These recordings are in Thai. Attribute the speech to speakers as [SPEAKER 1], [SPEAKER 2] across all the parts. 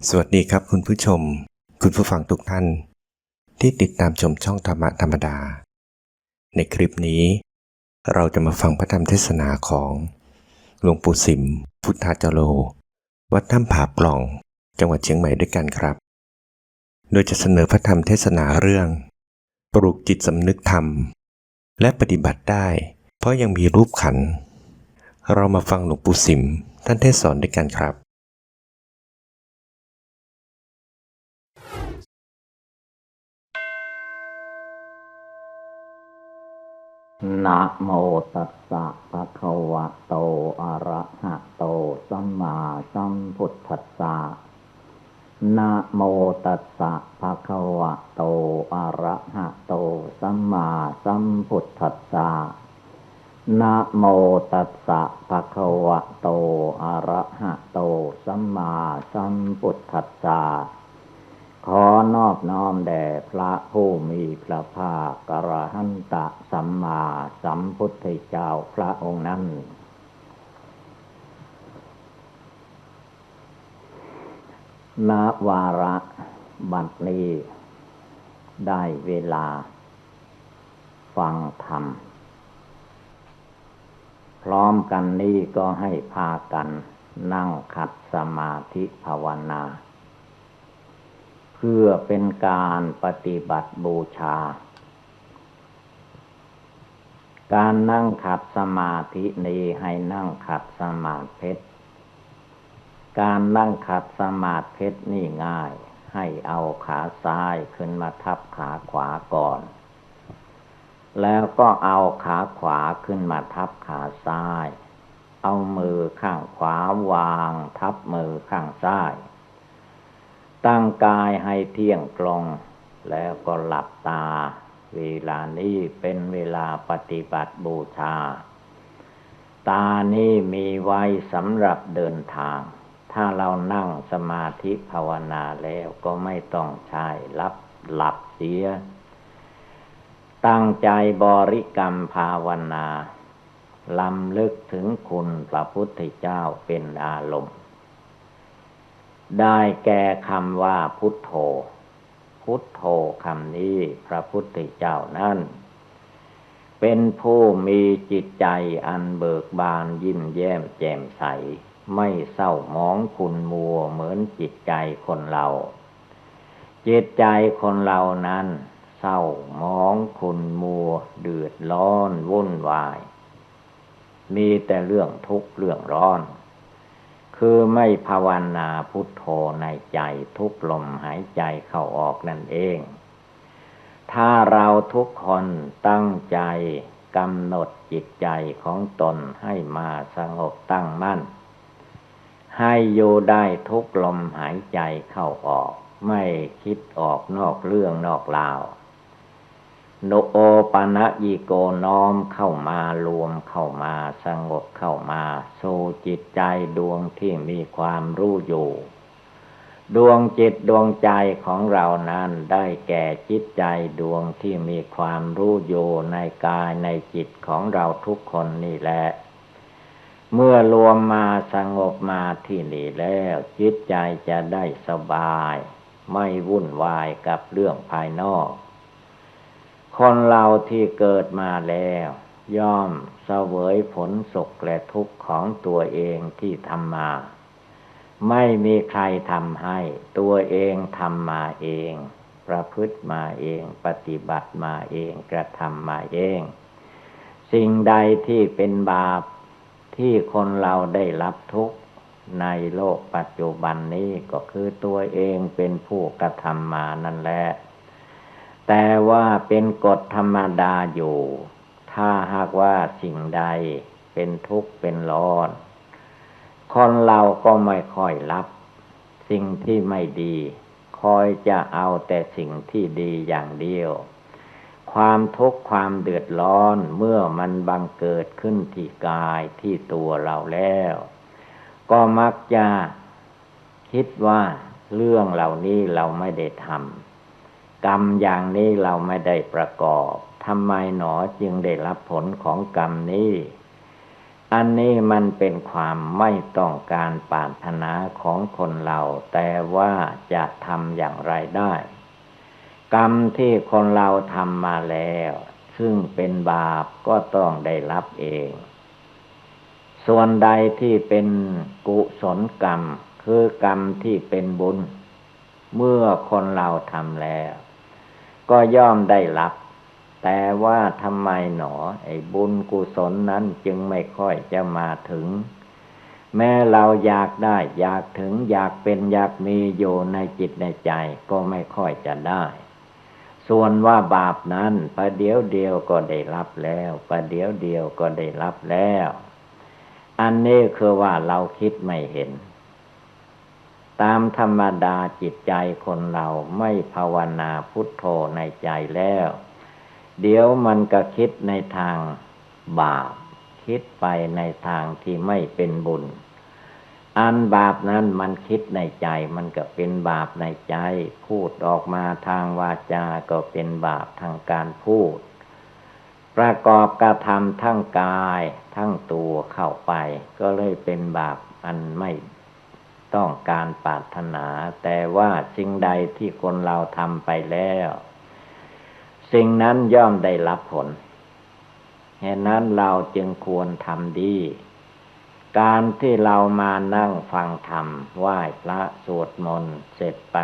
[SPEAKER 1] สวัสดีครับคุณผู้ชมคุณผู้ฟังทุกท่านที่ติดตามชมช่องธรรมะธรรมดาในคลิปนี้เราจะมาฟังพระธรรมเทศนาของหลวงปู่สิมพุทธาจโรวัดถ้ำผาปล่องจังหวัดเชียงใหม่ด้วยกันครับโดยจะเสนอพระธรรมเทศนาเรื่องปลูกจิตสำนึกธรรมและปฏิบัติได้เพราะยังมีรูปขันธ์เรามาฟังหลวงปู่สิมท่านเทศสอนด้วยกันครับ
[SPEAKER 2] นะโมตัสสะภะคะวะโตอะระหะโตสัมมาสัมพุทธัสสะนะโมตัสสะภะคะวะโตอะระหะโตสัมมาสัมพุทธัสสะนะโมตัสสะภะคะวะโตอะระหะโตสัมมาสัมพุทธัสสะขอนอบน้อมแด่พระผู้มีพระภาคอรหันตสัมมาสัมพุทธเจ้าพระองค์นั้นณวาระบัดนี้ได้เวลาฟังธรรมพร้อมกันนี้ก็ให้พากันนั่งขัดสมาธิภาวนาเพื่อเป็นการปฏิบัติบูชาการนั่งขัดสมาธินี้ให้นั่งขัดสมาธิการนั่งขัดสมาธินี่ง่ายให้เอาขาซ้ายขึ้นมาทับขาขวาก่อนแล้วก็เอาขาขวาขึ้นมาทับขาซ้ายเอามือข้างขวาวางทับมือข้างซ้ายตั้งกายให้เที่ยงตรงแล้วก็หลับตาเวลานี้เป็นเวลาปฏิบัติบูชาตานี้มีไว้สำหรับเดินทางถ้าเรานั่งสมาธิภาวนาแล้วก็ไม่ต้องใช้หลับเสียตั้งใจบริกรรมภาวนาลำลึกถึงคุณพระพุทธเจ้าเป็นอารมณ์ได้แก่คำว่าพุทโธพุทโธคำนี้พระพุทธเจ้านั้นเป็นผู้มีจิตใจอันเบิกบานยิ้มแย้มแจ่มใสไม่เศร้าหมองขุ่นมัวเหมือนจิตใจคนเราจิตใจคนเรานั้นเศร้าหมองขุ่นมัวเดือดร้อนวุ่นวายมีแต่เรื่องทุกข์เรื่องร้อนคือไม่ภาวนาพุทโธในใจทุกลมหายใจเข้าออกนั่นเองถ้าเราทุกคนตั้งใจกำหนดจิตใจของตนให้มาสงบตั้งมั่นให้อยู่ได้ทุกลมหายใจเข้าออกไม่คิดออกนอกเรื่องนอกราวโนโอปะนะยิโกน้อมเข้ามารวมเข้ามาสงบเข้ามาสู่จิตใจดวงที่มีความรู้อยู่ดวงจิตดวงใจของเรานั้นได้แก่จิตใจดวงที่มีความรู้อยู่ในกายในจิตของเราทุกคนนี่แหละเมื่อรวมมาสงบมาที่นี่แล้วจิตใจจะได้สบายไม่วุ่นวายกับเรื่องภายนอกคนเราที่เกิดมาแล้วย่อมเสวยผลสุขและทุกข์ของตัวเองที่ทำมาไม่มีใครทำให้ตัวเองทำมาเองประพฤติมาเองปฏิบัติมาเองกระทำมาเองสิ่งใดที่เป็นบาปที่คนเราได้รับทุกข์ในโลกปัจจุบันนี้ก็คือตัวเองเป็นผู้กระทำมานั่นแหละแต่ว่าเป็นกฎธรรมดาอยู่ถ้าหากว่าสิ่งใดเป็นทุกข์เป็นร้อนคนเราก็ไม่ค่อยรับสิ่งที่ไม่ดีคอยจะเอาแต่สิ่งที่ดีอย่างเดียวความทุกข์ความเดือดร้อนเมื่อมันบังเกิดขึ้นที่กายที่ตัวเราแล้วก็มักจะคิดว่าเรื่องเหล่านี้เราไม่ได้ทำกรรมอย่างนี้เราไม่ได้ประกอบทำไมหนอจึงได้รับผลของกรรมนี้ อันนี้มันเป็นความไม่ต้องการปรารถนาของคนเราแต่ว่าจะทำอย่างไรได้กรรมที่คนเราทำมาแล้วซึ่งเป็นบาปก็ต้องได้รับเองส่วนใดที่เป็นกุศลกรรมคือกรรมที่เป็นบุญเมื่อคนเราทำแล้วก็ย่อมได้รับแต่ว่าทำไมหนอไอ้บุญกุศลนั้นจึงไม่ค่อยจะมาถึงแม้เราอยากได้อยากถึงอยากเป็นอยากมีอยู่ในจิตในใจก็ไม่ค่อยจะได้ส่วนว่าบาปนั้นประเดี๋ยวเดียวก็ได้รับแล้วประเดี๋ยวเดียวก็ได้รับแล้วอันนี้คือว่าเราคิดไม่เห็นตามธรรมดาจิตใจคนเราไม่ภาวนาพุทโธในใจแล้วเดี๋ยวมันก็คิดในทางบาปคิดไปในทางที่ไม่เป็นบุญอันบาปนั้นมันคิดในใจมันก็เป็นบาปในใจพูดออกมาทางวาจาก็เป็นบาปทางการพูดประกอบกระทำทั้งกายทั้งตัวเข้าไปก็เลยเป็นบาปอันไม่ต้องการปรารถนาแต่ว่าสิ่งใดที่คนเราทำไปแล้วสิ่งนั้นย่อมได้รับผลเหตุนั้นเราจึงควรทำดีการที่เรามานั่งฟังธรรมไหว้พระสวดมนต์เสร็จไป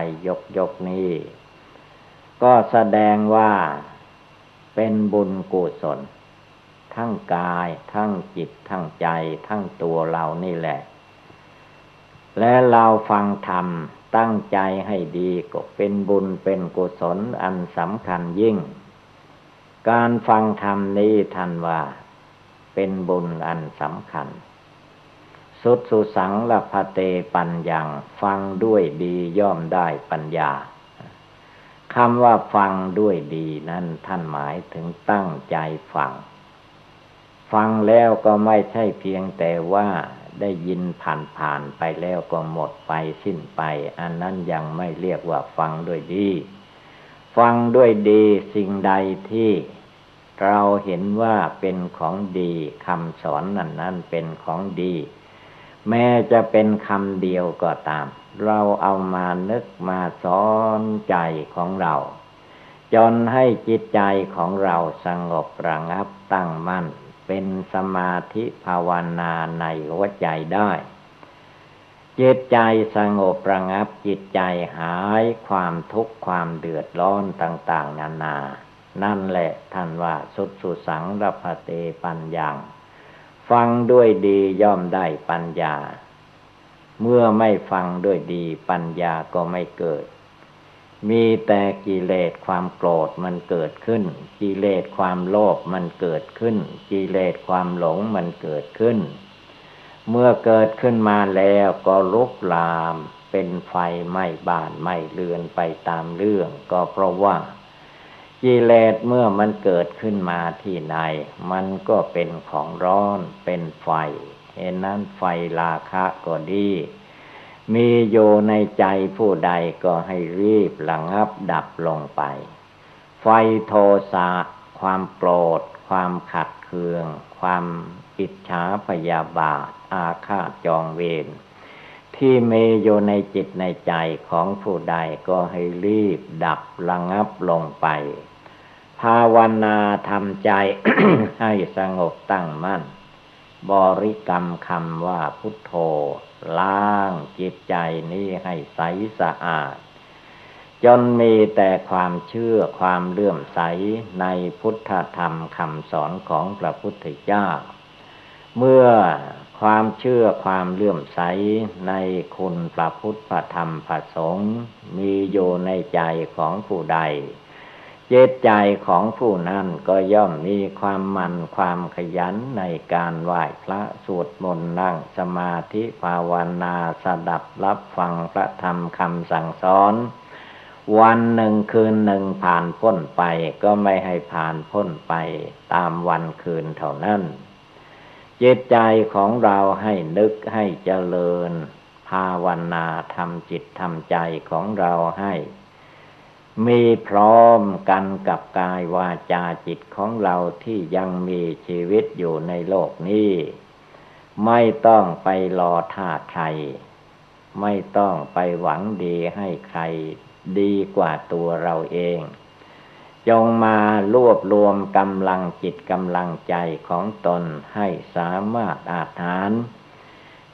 [SPEAKER 2] ยกนี้ก็แสดงว่าเป็นบุญกุศลทั้งกายทั้งจิตทั้งใจทั้งตัวเรานี่แหละและเราฟังธรรมตั้งใจให้ดีก็เป็นบุญเป็นกุศลอันสำคัญยิ่งการฟังธรรมนี้ท่านว่าเป็นบุญอันสำคัญสุดสุสังละพะเตปัญญังฟังด้วยดีย่อมได้ปัญญาคำว่าฟังด้วยดีนั้นท่านหมายถึงตั้งใจฟังฟังแล้วก็ไม่ใช่เพียงแต่ว่าได้ยินผ่านไปแล้วก็หมดไปสิ้นไปอันนั้นยังไม่เรียกว่าฟังด้วยดีฟังด้วยดีสิ่งใดที่เราเห็นว่าเป็นของดีคำสอนนั้นเป็นของดีแม้จะเป็นคำเดียวก็ตามเราเอามานึกมาสอนใจของเราจนให้จิตใจของเราสงบระงับตั้งมั่นเป็นสมาธิภาวนาในหัวใจได้จิตใจสงบระงับจิตใจหายความทุกข์ความเดือดร้อนต่างๆนานานั่นแหละท่านว่าสุดสุสังรพเตปัญญังฟังด้วยดีย่อมได้ปัญญาเมื่อไม่ฟังด้วยดีปัญญาก็ไม่เกิดมีแต่กิเลสความโกรธมันเกิดขึ้นกิเลสความโลภมันเกิดขึ้นกิเลสความหลงมันเกิดขึ้นเมื่อเกิดขึ้นมาแล้วก็ลุกลามเป็นไฟไหม้บ้านไหม้เรือนไปตามเรื่องก็เพราะว่ากิเลสเมื่อมันเกิดขึ้นมาที่ไหนมันก็เป็นของร้อนเป็นไฟเหตุนั้นไฟราคะก็ดีมีอยู่ในใจผู้ใดก็ให้รีบระงับดับลงไปไฟโทสะความโกรธความขัดเคืองความอิจฉาพยาบาทอาฆาตจองเวรที่มีอยู่ในจิตในใจของผู้ใดก็ให้รีบดับระงับลงไปภาวนาทำใจ ให้สงบตั้งมั่นบริกรรมคำว่าพุทโธล้างจิตใจนี้ให้ใสสะอาดจนมีแต่ความเชื่อความเลื่อมใสในพุทธธรรมคำสอนของพระพุทธเจ้าเมื่อความเชื่อความเลื่อมใสในคุณพระพุทธพระธรรมพระสงฆ์มีอยู่ในใจของผู้ใดจิตใจของผู้นั้นก็ย่อมมีความมันความขยันในการไหว้พระสวดมนต์นั่งสมาธิภาวนาสดับรับฟังพระธรรมคำสั่งสอนวันหนึ่งคืนหนึ่งผ่านพ้นไปก็ไม่ให้ผ่านพ้นไปตามวันคืนเท่านั้นจิตใจของเราให้นึกให้เจริญภาวนาทำจิตทำใจของเราให้มีพร้อมกันกับกายวาจาจิตของเราที่ยังมีชีวิตอยู่ในโลกนี้ ไม่ต้องไปรอท่าใครไม่ต้องไปหวังดีให้ใครดีกว่าตัวเราเองจงมารวบรวมกำลังจิตกำลังใจของตนให้สามารถอาถรรพ์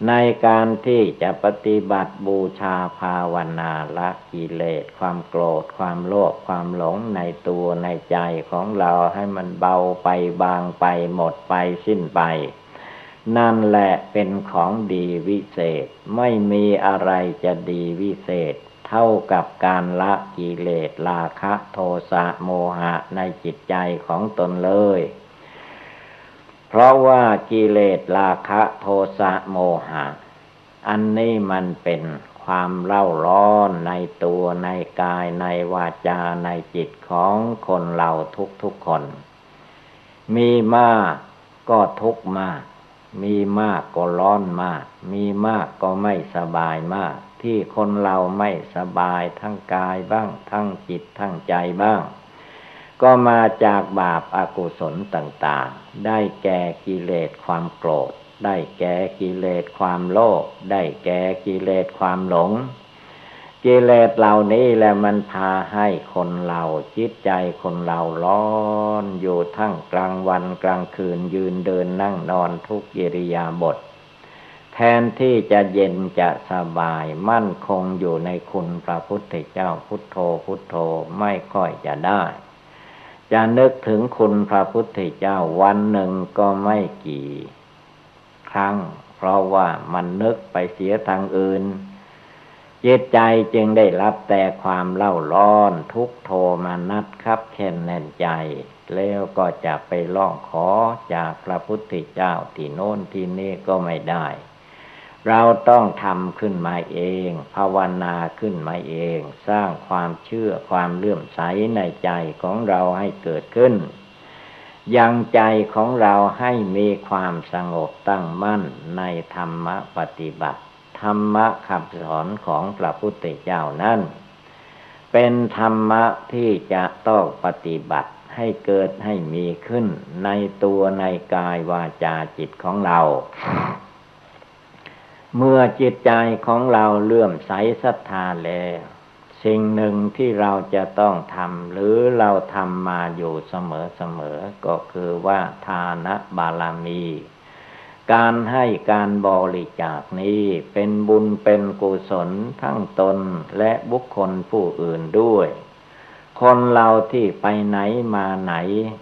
[SPEAKER 2] ในการที่จะปฏิบัติบูชาภาวนาละกิเลสความโกรธความโลภความหลงในตัวในใจของเราให้มันเบาไปบางไปหมดไปสิ้นไปนั่นแหละเป็นของดีวิเศษไม่มีอะไรจะดีวิเศษเท่ากับการละกิเลสราคะโทสะโมหะในจิตใจของตนเลยเพราะว่ากิเลสราคะโทสะโมหะอันนี้มันเป็นความเร่าร้อนในตัวในกายในวาจาในจิตของคนเราทุกๆคนมีมากก็ทุกข์มากมีมากก็ร้อนมากมีมากก็ไม่สบายมากที่คนเราไม่สบายทั้งกายบ้างทั้งจิตทั้งใจบ้างก็มาจากบาปอกุศลต่างๆได้แก่กิเลสความโกรธได้แก่กิเลสความโลภได้แก่กิเลสความหลงกิเลสเหล่านี้แหละมันพาให้คนเราจิตใจคนเราร้อนอยู่ทั้งกลางวันกลางคืนยืนเดินนั่งนอนทุกอิริยาบถแทนที่จะเย็นจะสบายมั่นคงอยู่ในคุณพระพุทธเจ้าพุทโธพุทโธไม่ค่อยจะได้จะนึกถึงคุณพระพุทธเจ้าวันหนึ่งก็ไม่กี่ครั้งเพราะว่ามันนึกไปเสียทางอื่นจิตใจจึงได้รับแต่ความเล่าร้อนทุกข์โทมนัสครับแค้นแน่นใจแล้วก็จะไปร้องขอจากพระพุทธเจ้าที่โน้นที่นี่ก็ไม่ได้เราต้องทำขึ้นมาเองภาวนาขึ้นมาเองสร้างความเชื่อความเลื่อมใสในใจของเราให้เกิดขึ้นยังใจของเราให้มีความสงบตั้งมั่นในธรรมปฏิบัติธรรมะคำสอนของพระพุทธเจ้านั้นเป็นธรรมะที่จะต้องปฏิบัติให้เกิดให้มีขึ้นในตัวในกายวาจาจิตของเราเมื่อจิตใจของเราเลื่อมใสศรัทธาแล้วสิ่งหนึ่งที่เราจะต้องทำหรือเราทำมาอยู่เสมอก็คือว่าทานบารมีการให้การบริจาคนี้เป็นบุญเป็นกุศลทั้งตนและบุคคลผู้อื่นด้วยคนเราที่ไปไหนมาไหน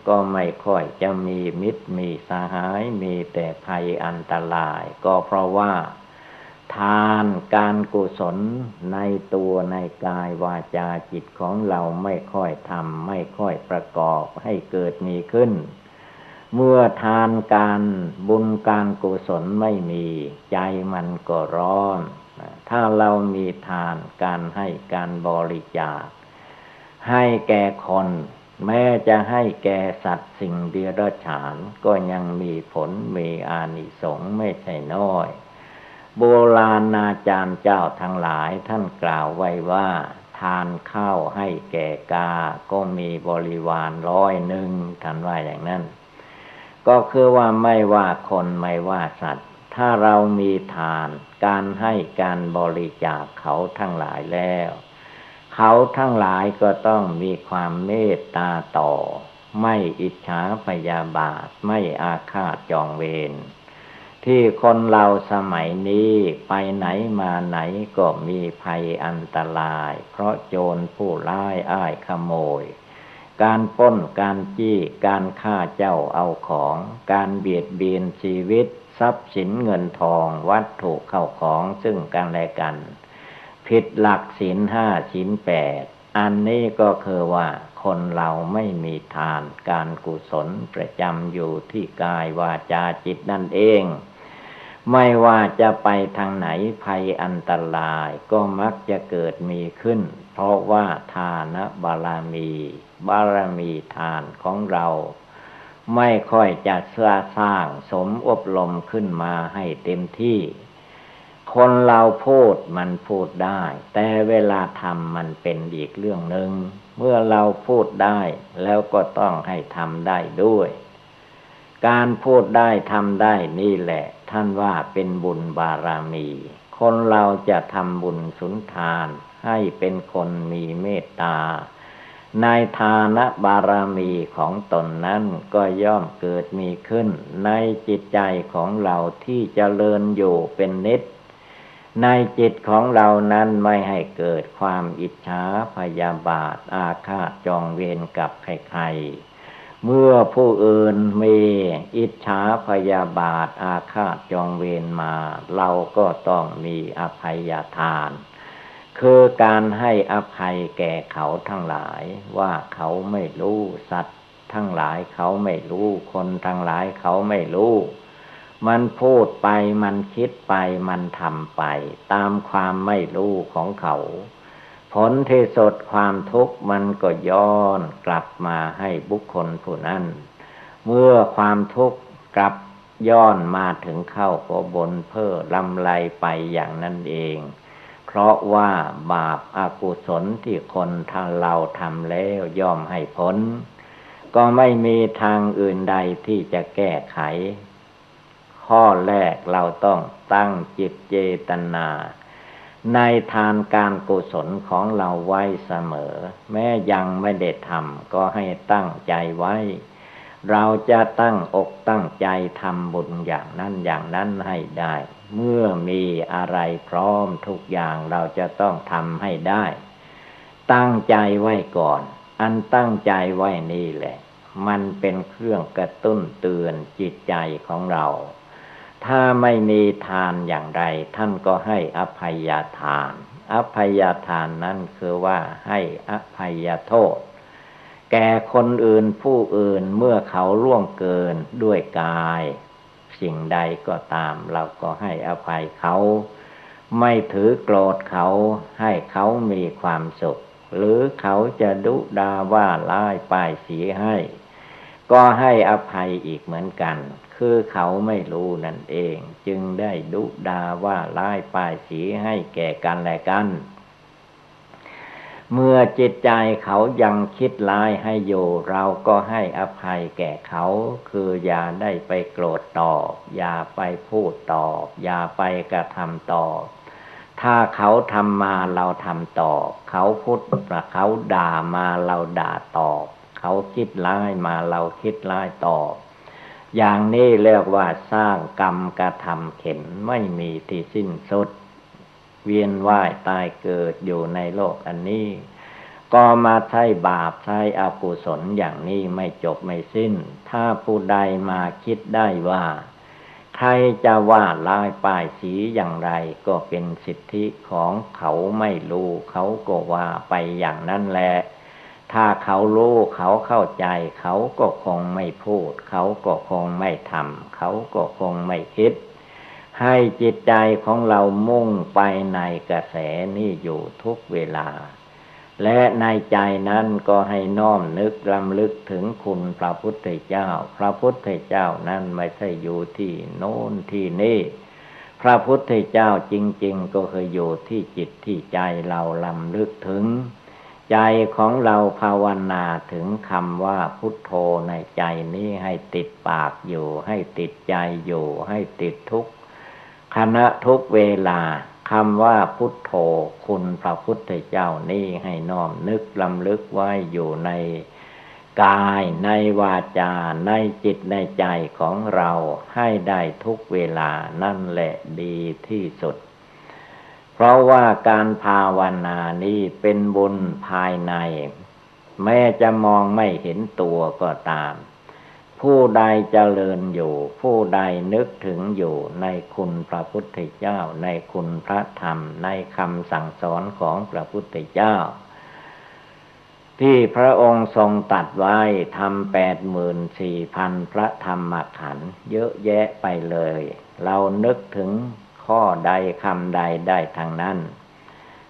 [SPEAKER 2] ก็ไม่ค่อยจะมีมิตรมีสหายมีแต่ภัยอันตรายก็เพราะว่าทานการกุศลในตัวในกายวาจาจิตของเราไม่ค่อยทำไม่ค่อยประกอบให้เกิดมีขึ้นเมื่อทานการบุญการกุศลไม่มีใจมันก็ร้อนถ้าเรามีทานการให้การบริจาคให้แก่คนแม้จะให้แก่สัตว์สิ่งเดรัจฉานก็ยังมีผลมีอานิสงส์ไม่ใช่น้อยโบราณอาจารย์เจ้าทั้งหลายท่านกล่าวไว้ว่าทานข้าวให้แก่กาก็มีบริวาร100ท่านว่าอย่างนั้นก็คือว่าไม่ว่าคนไม่ว่าสัตว์ถ้าเรามีทานการให้การบริจาคเขาทั้งหลายแล้วเขาทั้งหลายก็ต้องมีความเมตตาต่อไม่อิจฉาพยาบาทไม่อาฆาตจองเวรที่คนเราสมัยนี้ไปไหนมาไหนก็มีภัยอันตรายเพราะโจรผู้ร้ายอ้ายขโมยการปล้นการจี้การฆ่าเจ้าเอาของการเบียดเบียนชีวิตทรัพย์สินเงินทองวัตถุเข้าของซึ่งกันและกันผิดหลักศีล5ศีล8อันนี้ก็คือว่าคนเราไม่มีทานการกุศลประจำอยู่ที่กายวาจาจิตนั่นเองไม่ว่าจะไปทางไหนภัยอันตรายก็มักจะเกิดมีขึ้นเพราะว่าทานบารมีทานของเราไม่ค่อยจะสร้างสมอบรมขึ้นมาให้เต็มที่คนเราพูดมันพูดได้แต่เวลาทำมันเป็นอีกเรื่องหนึ่งเมื่อเราพูดได้แล้วก็ต้องให้ทำได้ด้วยการพูดได้ทำได้นี่แหละ ท่านว่าเป็นบุญบารมี คนเราจะทำบุญสุนทานให้เป็นคนมีเมตตาในทานบารมีของตนนั้นก็ย่อมเกิดมีขึ้นในจิตใจของเราที่เจริญอยู่เป็นนิจในจิตของเรานั้นไม่ให้เกิดความอิจฉาพยาบาทอาฆาตจองเวรกับใครๆเมื่อผู้อื่นมีอิจฉาพยาบาทอาฆาตจองเวรมาเราก็ต้องมีอภัยทานคือการให้อภัยแก่เขาทั้งหลายว่าเขาไม่รู้สัตว์ทั้งหลายเขาไม่รู้คนทั้งหลายเขาไม่รู้มันพูดไปมันคิดไปมันทำไปตามความไม่รู้ของเขาผลที่สุดความทุกข์มันก็ย้อนกลับมาให้บุคคลผู้นั้นเมื่อความทุกข์กลับย้อนมาถึงเข้าก็บนเพ้อลำไรไปอย่างนั้นเองเพราะว่าบาปอกุศลที่คนทางเราทำแล้วย่อมให้ผลก็ไม่มีทางอื่นใดที่จะแก้ไขข้อแรกเราต้องตั้งจิตเจตนาในทานการกุศลของเราไว้เสมอแม้ยังไม่ได้ทำก็ให้ตั้งใจไว้เราจะตั้งอกตั้งใจทำบุญอย่างนั้นให้ได้เมื่อมีอะไรพร้อมทุกอย่างเราจะต้องทำให้ได้ตั้งใจไว้ก่อนอันตั้งใจไว้นี่แหละมันเป็นเครื่องกระตุ้นเตือนจิตใจของเราถ้าไม่มีทานอย่างไรท่านก็ให้อภัยทานอภัยทานนั้นคือว่าให้อภัยโทษแก่คนอื่นผู้อื่นเมื่อเขาล่วงเกินด้วยกายสิ่งใดก็ตามเราก็ให้อภัยเขาไม่ถือโกรธเขาให้เขามีความสุขหรือเขาจะดุด่าว่าร้ายป้ายสีให้ก็ให้อภัยอีกเหมือนกันคือเขาไม่รู้นั่นเองจึงได้ดุด่าว่าร้ายป้ายสีให้แก่กันและกันเมื่อจิตใจเขายังคิดร้ายให้อยู่เราก็ให้อภัยแก่เขาคืออย่าได้ไปโกรธตอบอย่าไปพูดตอบอย่าไปกระทำตอบถ้าเขาทำมาเราทำตอบเขาพูดเขาด่ามาเราด่าตอบเขาคิดร้ายมาเราคิดร้ายตอบอย่างนี้เรียกว่าสร้างกรรมกระทำเข็ญไม่มีที่สิ้นสุดเวียนว่ายตายเกิดอยู่ในโลกอันนี้ก็มาใช้บาปใช้อกุศลอย่างนี้ไม่จบไม่สิ้นถ้าผู้ใดมาคิดได้ว่าใครจะว่าร้ายป้ายสีอย่างไรก็เป็นสิทธิของเขาไม่รู้เขาก็ว่าไปอย่างนั้นแหละถ้าเขารู้เขาเข้าใจเขาก็คงไม่พูดเขาก็คงไม่ทำเขาก็คงไม่คิดให้จิตใจของเรามุ่งไปในกระแสนี้อยู่ทุกเวลาและในใจนั้นก็ให้น้อมนึกรำลึกถึงคุณพระพุทธเจ้าพระพุทธเจ้านั้นไม่ใช่อยู่ที่โน้นที่นี่พระพุทธเจ้าจริงๆก็คืออยู่ที่จิตที่ใจเรารำลึกถึงใจของเราภาวนาถึงคำว่าพุทโธในใจนี้ให้ติดปากอยู่ให้ติดใจอยู่ให้ติดทุกขณะทุกเวลาคำว่าพุทโธคุณพระพุทธเจ้านี้ให้น้อมนึกรำลึกไว้อยู่ในกายในวาจาในจิตในใจของเราให้ได้ทุกเวลานั่นแหละดีที่สุดเพราะว่าการภาวนานี้เป็นบุญภายในแม้จะมองไม่เห็นตัวก็ตามผู้ใดเจริญอยู่ผู้ใดนึกถึงอยู่ในคุณพระพุทธเจ้าในคุณพระธรรมในคำสั่งสอนของพระพุทธเจ้าที่พระองค์ทรงตรัสไว้ทำ84,000 พระธรรมขันธ์เยอะแยะไปเลยเรานึกถึงข้อใดคำใดได้ทางนั้น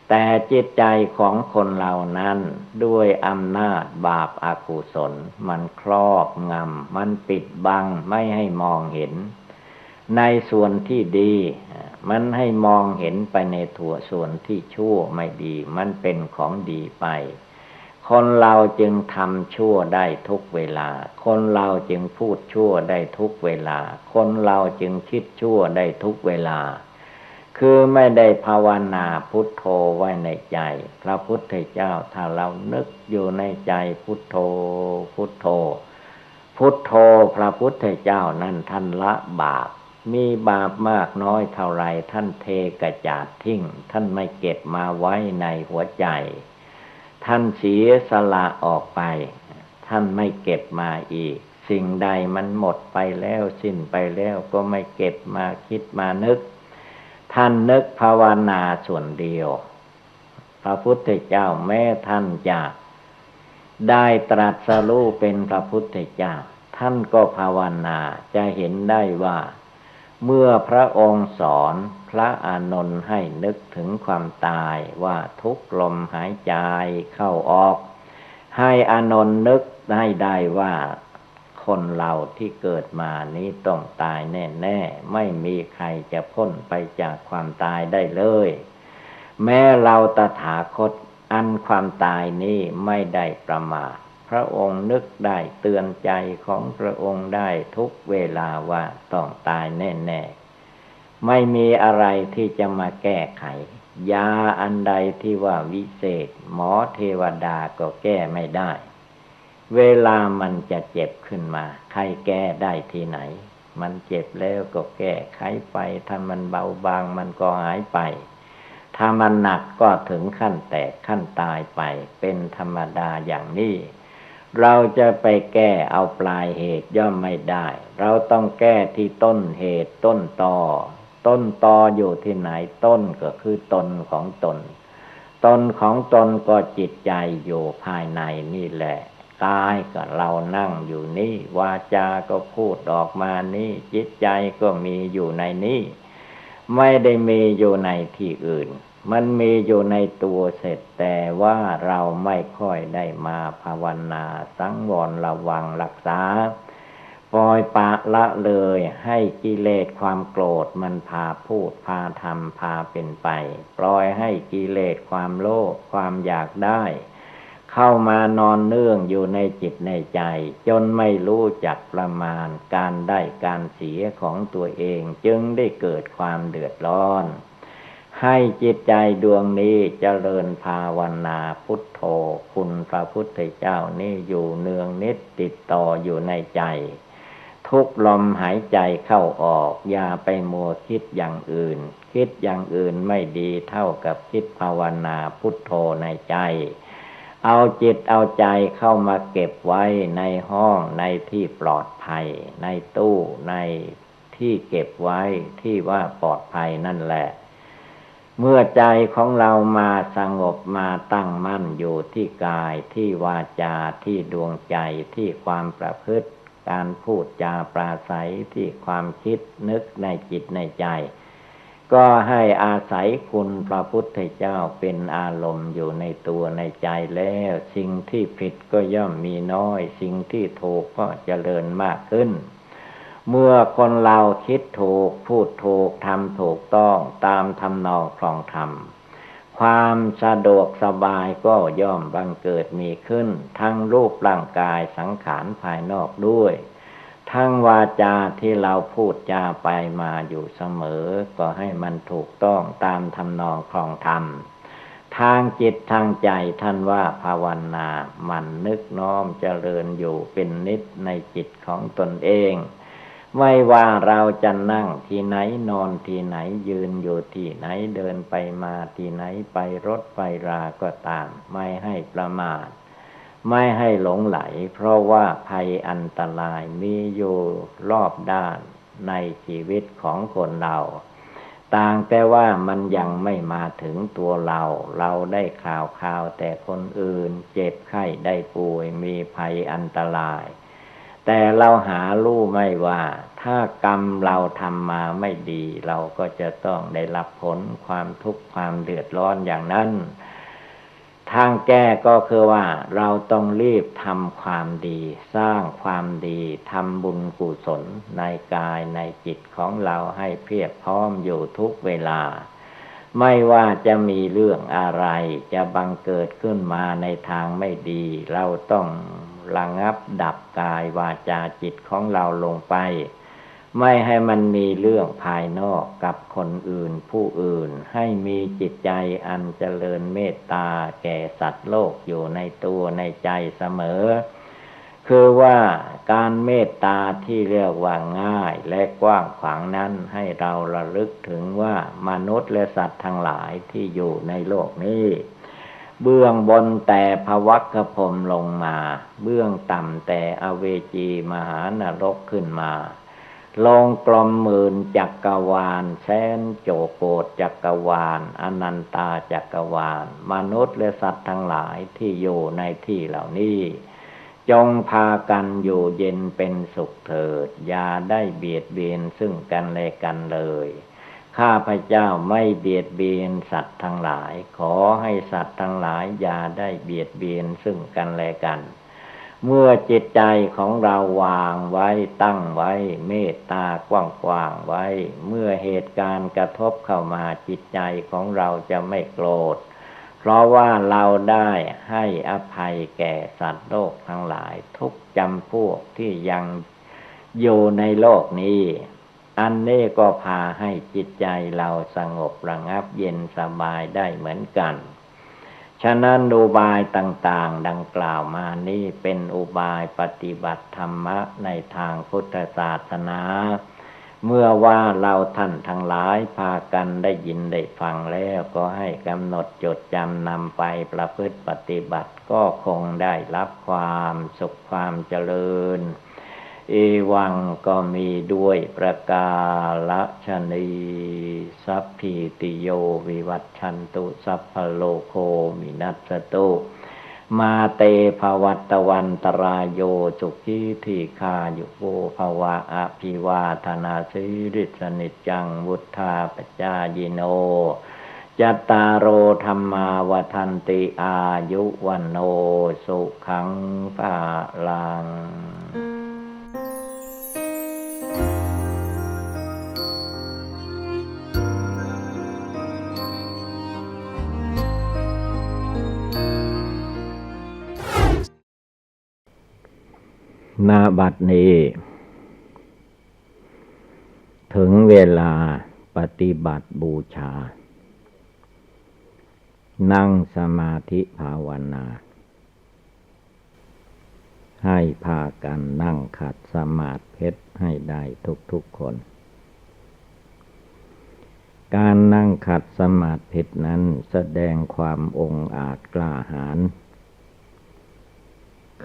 [SPEAKER 2] แต่จิตใจของคนเรานั้นด้วยอำนาจบาปอกุศลมันครอบงำมันปิดบังไม่ให้มองเห็นในส่วนที่ดีมันให้มองเห็นไปในส่วนที่ชั่วไม่ดีมันเป็นของดีไป คนเราจึงทำชั่วได้ทุกเวลาคนเราจึงพูดชั่วได้ทุกเวลาคนเราจึงคิดชั่วได้ทุกเวลาคือไม่ได้ภาวนาพุทโธไว้ในใจพระพุทธเจ้าถ้าเรานึกอยู่ในใจพุทโธพุทโธพุทโธพระพุทธเจ้านั้นท่านละบาปมีบาปมากน้อยเท่าไรท่านเทกระจาดทิ้งท่านไม่เก็บมาไว้ในหัวใจท่านเสียสละออกไปท่านไม่เก็บมาอีกสิ่งใดมันหมดไปแล้วสิ้นไปแล้วก็ไม่เก็บมาคิดมานึกท่านนึกภาวนาส่วนเดียวพระพุทธเจ้าแม้ท่านจะได้ตรัสรู้เป็นพระพุทธเจ้าท่านก็ภาวนาจะเห็นได้ว่าเมื่อพระองค์สอนพระอานนท์ให้นึกถึงความตายว่าทุกลมหายใจเข้าออกให้อานนท์นึกได้ว่าคนเราที่เกิดมานี้ต้องตายแน่ๆไม่มีใครจะพ้นไปจากความตายได้เลยแม้เราตถาคตอันความตายนี้ไม่ได้ประมาทพระองค์นึกได้เตือนใจของพระองค์ได้ทุกเวลาว่าต้องตายแน่ๆไม่มีอะไรที่จะมาแก้ไขยาอันใดที่ว่าวิเศษหมอเทวดาก็แก้ไม่ได้เวลามันจะเจ็บขึ้นมาใครแก้ได้ที่ไหนมันเจ็บแล้วก็แก้ไขไปถ้ามันเบาบางมันก็หายไปถ้ามันหนักก็ถึงขั้นแตกขั้นตายไปเป็นธรรมดาอย่างนี้เราจะไปแก้เอาปลายเหตุย่อมไม่ได้เราต้องแก้ที่ต้นเหตุต้นตอต้นตออยู่ที่ไหนต้นก็คือตนของตนตนของตนก็จิตใจอยู่ภายในนี่แหละกายก็เรานั่งอยู่นี่วาจาก็พูดออกมานี่จิตใจก็มีอยู่ในนี้ไม่ได้มีอยู่ในที่อื่นมันมีอยู่ในตัวเสร็จแต่ว่าเราไม่ค่อยได้มาภาวนาสังวรระวังรักษาปล่อยปะละเลยให้กิเลสความโกรธมันพาพูดพาทำพาเป็นไปปล่อยให้กิเลสความโลภความอยากได้เข้ามานอนเนื่องอยู่ในจิตในใจจนไม่รู้จักประมาณการได้การเสียของตัวเองจึงได้เกิดความเดือดร้อนให้จิตใจดวงนี้เจริญภาวนาพุทโธคุณพระพุทธเจ้านี่อยู่เนืองนิดติดต่ออยู่ในใจทุกลมหายใจเข้าออกอย่าไปมัวคิดอย่างอื่นคิดอย่างอื่นไม่ดีเท่ากับคิดภาวนาพุทโธในใจเอาจิตเอาใจเข้ามาเก็บไว้ในห้องในที่ปลอดภัยในตู้ในที่เก็บไว้ที่ว่าปลอดภัยนั่นแหละเมื่อใจของเรามาสงบมาตั้งมั่นอยู่ที่กายที่วาจาที่ดวงใจที่ความประพฤติการพูดจาปราศัยที่ความคิดนึกในจิตในใจก็ให้อาศัยคุณพระพุทธเจ้าเป็นอารมณ์อยู่ในตัวในใจแล้วสิ่งที่ผิดก็ย่อมมีน้อยสิ่งที่ถูกก็เจริญมากขึ้นเมื่อคนเราคิดถูกพูดถูกทำถูกต้องตามทำนองครองธรรมความสะดวกสบายก็ย่อมบังเกิดมีขึ้นทั้งรูปร่างกายสังขารภายนอกด้วยทั้งวาจาที่เราพูดจาไปมาอยู่เสมอก็ให้มันถูกต้องตามทำนองครองธรรมทางจิตทางใจท่านว่าภาวนามันนึกน้อมเจริญอยู่เป็นนิจในจิตของตนเองไม่ว่าเราจะนั่งที่ไหนนอนที่ไหนยืนอยู่ที่ไหนเดินไปมาที่ไหนไปรถไปราก็ตามไม่ให้ประมาทไม่ให้หลงไหลเพราะว่าภัยอันตรายมีอยู่รอบด้านในชีวิตของคนเราต่างแต่ว่ามันยังไม่มาถึงตัวเราได้ข่าวแต่คนอื่นเจ็บไข้ได้ป่วยมีภัยอันตรายแต่เราหารู้ไม่ว่าถ้ากรรมเราทำมาไม่ดีเราก็จะต้องได้รับผลความทุกข์ความเดือดร้อนอย่างนั้นทางแก้ก็คือว่าเราต้องรีบทำความดีสร้างความดีทำบุญกุศลในกายในจิตของเราให้เพียบพร้อมอยู่ทุกเวลา ไม่ว่าจะมีเรื่องอะไรจะบังเกิดขึ้นมาในทางไม่ดีเราต้องระงับดับกายวาจาจิตของเราลงไปไม่ให้มันมีเรื่องภายนอกกับคนอื่นผู้อื่นให้มีจิตใจอันเจริญเมตตาแก่สัตว์โลกอยู่ในตัวในใจเสมอคือว่าการเมตตาที่เรียกว่าง่ายและกว้างขวางนั้นให้เราระลึกถึงว่ามนุษย์และสัตว์ทั้งหลายที่อยู่ในโลกนี้เบื้องบนแต่ภวัคพรหมลงมาเบื้องต่ำแต่อเวจีมหานรกขึ้นมาลงกลมหมื่นจักรวาลแสนโจโกฏจักรวาลอนันตาจักรวาลมนุษย์และสัตว์ทั้งหลายที่อยู่ในที่เหล่านี้จงพากันอยู่เย็นเป็นสุขเถิดอย่าได้เบียดเบียนซึ่งกันและกันเลยข้าพเจ้าไม่เบียดเบียนสัตว์ทั้งหลายขอให้สัตว์ทั้งหลายอย่าได้เบียดเบียนซึ่งกันและกันเมื่อจิตใจของเราวางไว้ตั้งไว้เมตตากว้างๆไว้เมื่อเหตุการณ์กระทบเข้ามาจิตใจของเราจะไม่โกรธเพราะว่าเราได้ให้อภัยแก่สัตว์โลกทั้งหลายทุกจำพวกที่ยังอยู่ในโลกนี้อันนี้ก็พาให้จิตใจเราสงบระงับเย็นสบายได้เหมือนกันฉะนั้นอุบายต่างๆดังกล่าวมานี้เป็นอุบายปฏิบัติธรรมะในทางพุทธศาสนาเมื่อว่าเราท่านทั้งหลายพากันได้ยินได้ฟังแล้วก็ให้กำหนดจดจำนำไปประพฤติปฏิบัติก็คงได้รับความสุขความเจริญเอวังก็มีด้วยประกาศนีสัพพิติโยวิวัชชันตุสัพพโลโควินัสสตุมาเตภวัตวันตรายโยสุขีทีคายุโกภวะอภิวาทนาสิริสนิจจังวุธาปจายโนจัตตารโอธรรมาวทันติอายุวันโนสุขังภาลังณ บัดนี้ถึงเวลาปฏิบัติบูชานั่งสมาธิภาวนาให้พากันนั่งขัดสมาธิให้ได้ทุกๆคนการนั่งขัดสมาธินั้นแสดงความองอาจกล้าหาญ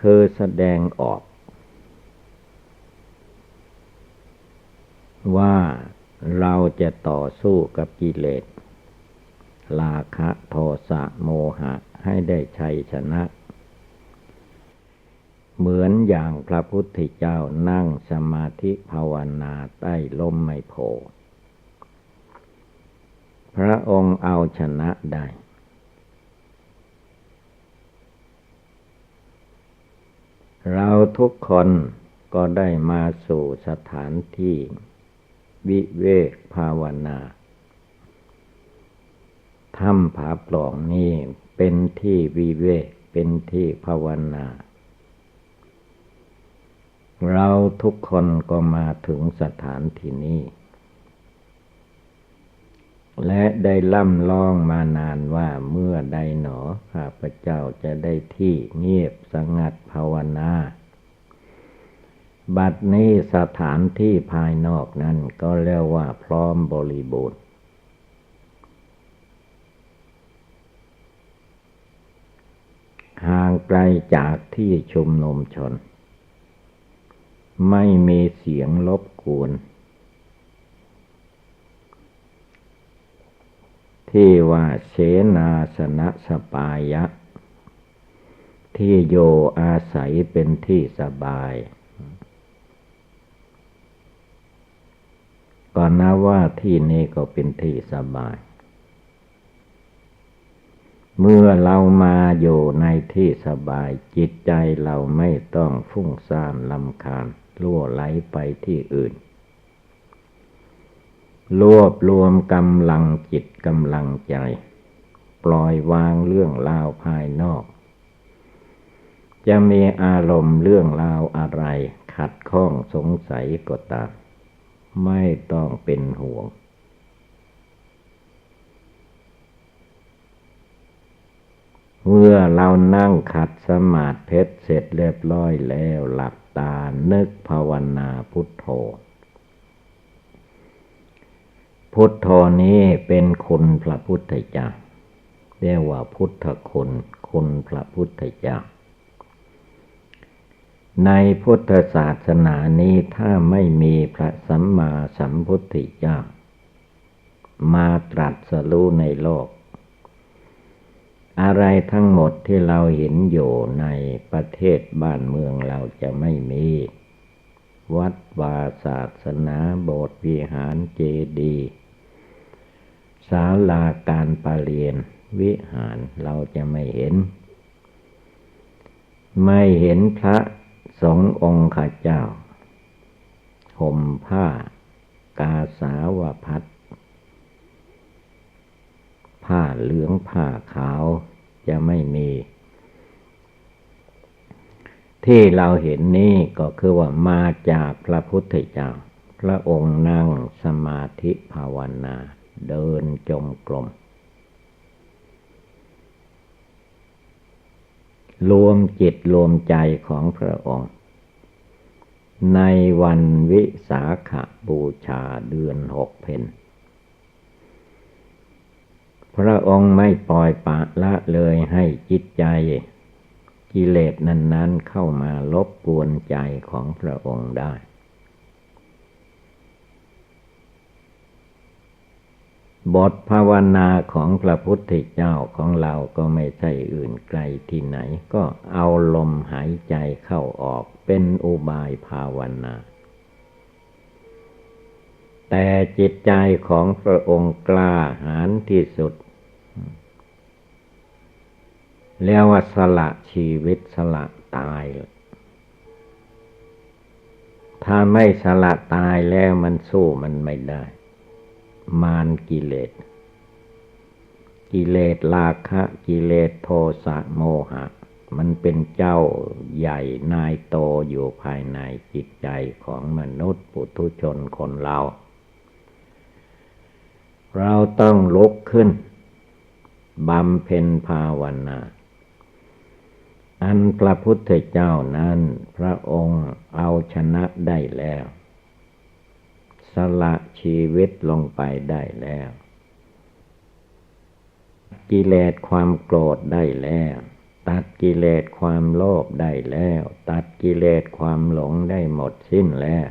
[SPEAKER 2] คือแสดงออกว่าเราจะต่อสู้กับกิเลสราคะโทสะโมหะให้ได้ชัยชนะเหมือนอย่างพระพุทธเจ้านั่งสมาธิภาวนาใต้ร่มไมโพธิ์พระองค์เอาชนะได้เราทุกคนก็ได้มาสู่สถานที่วิเวกภาวนาถ้ำผาปล่องนี้เป็นที่วิเวกเป็นที่ภาวนาเราทุกคนก็มาถึงสถานที่นี้และได้ล่ำลองมานานว่าเมื่อใดหนอข้าพเจ้าจะได้ที่เงียบสงัดภาวนาบัดนี้สถานที่ภายนอกนั้นก็เรียกว่าพร้อมบริบูรณ์ห่างไกลจากที่ชุมนุมชนไม่มีเสียงรบกวนที่ว่าเสนาสนะสปายะที่โยอาศัยเป็นที่สบายก็นับว่าที่นี้ก็เป็นที่สบายเมื่อเรามาอยู่ในที่สบายจิตใจเราไม่ต้องฟุ้งซ่านรำคาญรั่วไหลไปที่อื่น รวบรวมกำลังจิตกำลังใจปล่อยวางเรื่องราวภายนอกจะมีอารมณ์เรื่องราวอะไรขัดข้องสงสัยก็ตามไม่ต้องเป็นห่วงเมื่อเรานั่งขัดสมาธิเสร็จเรียบร้อยแล้วหลับตานึกภาวนาพุทโธพุทโธนี้เป็นคุณพระพุทธเจ้าเรียกว่าพุทธคุณคุณพระพุทธเจ้าในพุทธศาสนานี้ถ้าไม่มีพระสัมมาสัมพุทธเจ้ามาตรัสรู้ในโลกอะไรทั้งหมดที่เราเห็นอยู่ในประเทศบ้านเมืองเราจะไม่มีวัดวาศาสนาโบสถ์วิหารเจดีย์ศาลาการประเรียนวิหารเราจะไม่เห็นพระสงฆ์องค์ข้าเจ้าห่มผ้ากาสาวพัสผ้าเหลืองผ้าขาวจะไม่มีที่เราเห็นนี้ก็คือว่ามาจากพระพุทธเจ้าพระองค์นั่งสมาธิภาวนาเดินจงกรมรวมจิตรวมใจของพระองค์ในวันวิสาขบูชาเดือน6 เพ็ญพระองค์ไม่ปล่อยปละละเลยให้จิตใจกิเลสนั้นๆเข้ามารบกวนใจของพระองค์ได้บทภาวนาของพระพุทธเจ้าของเราก็ไม่ใช่อื่นไกลที่ไหนก็เอาลมหายใจเข้าออกเป็นอุบายภาวนาแต่จิตใจของพระองค์กล้าหาญที่สุดเรียกว่าสละชีวิตสละตายถ้าไม่สละตายแล้วมันสู้มันไม่ได้มารกิเลสราคะกิเลสโทสะโมหะมันเป็นเจ้าใหญ่นายโตอยู่ภายในจิตใจของมนุษย์ปุถุชนคนเราต้องลุกขึ้นบำเพ็ญภาวนาอันพระพุทธเจ้านั้นพระองค์เอาชนะได้แล้วสละชีวิตลงไปได้แล้วกิเลสความโกรธได้แล้วตัดกิเลสความโลภได้แล้วตัดกิเลสความหลงได้หมดสิ้นแล้ว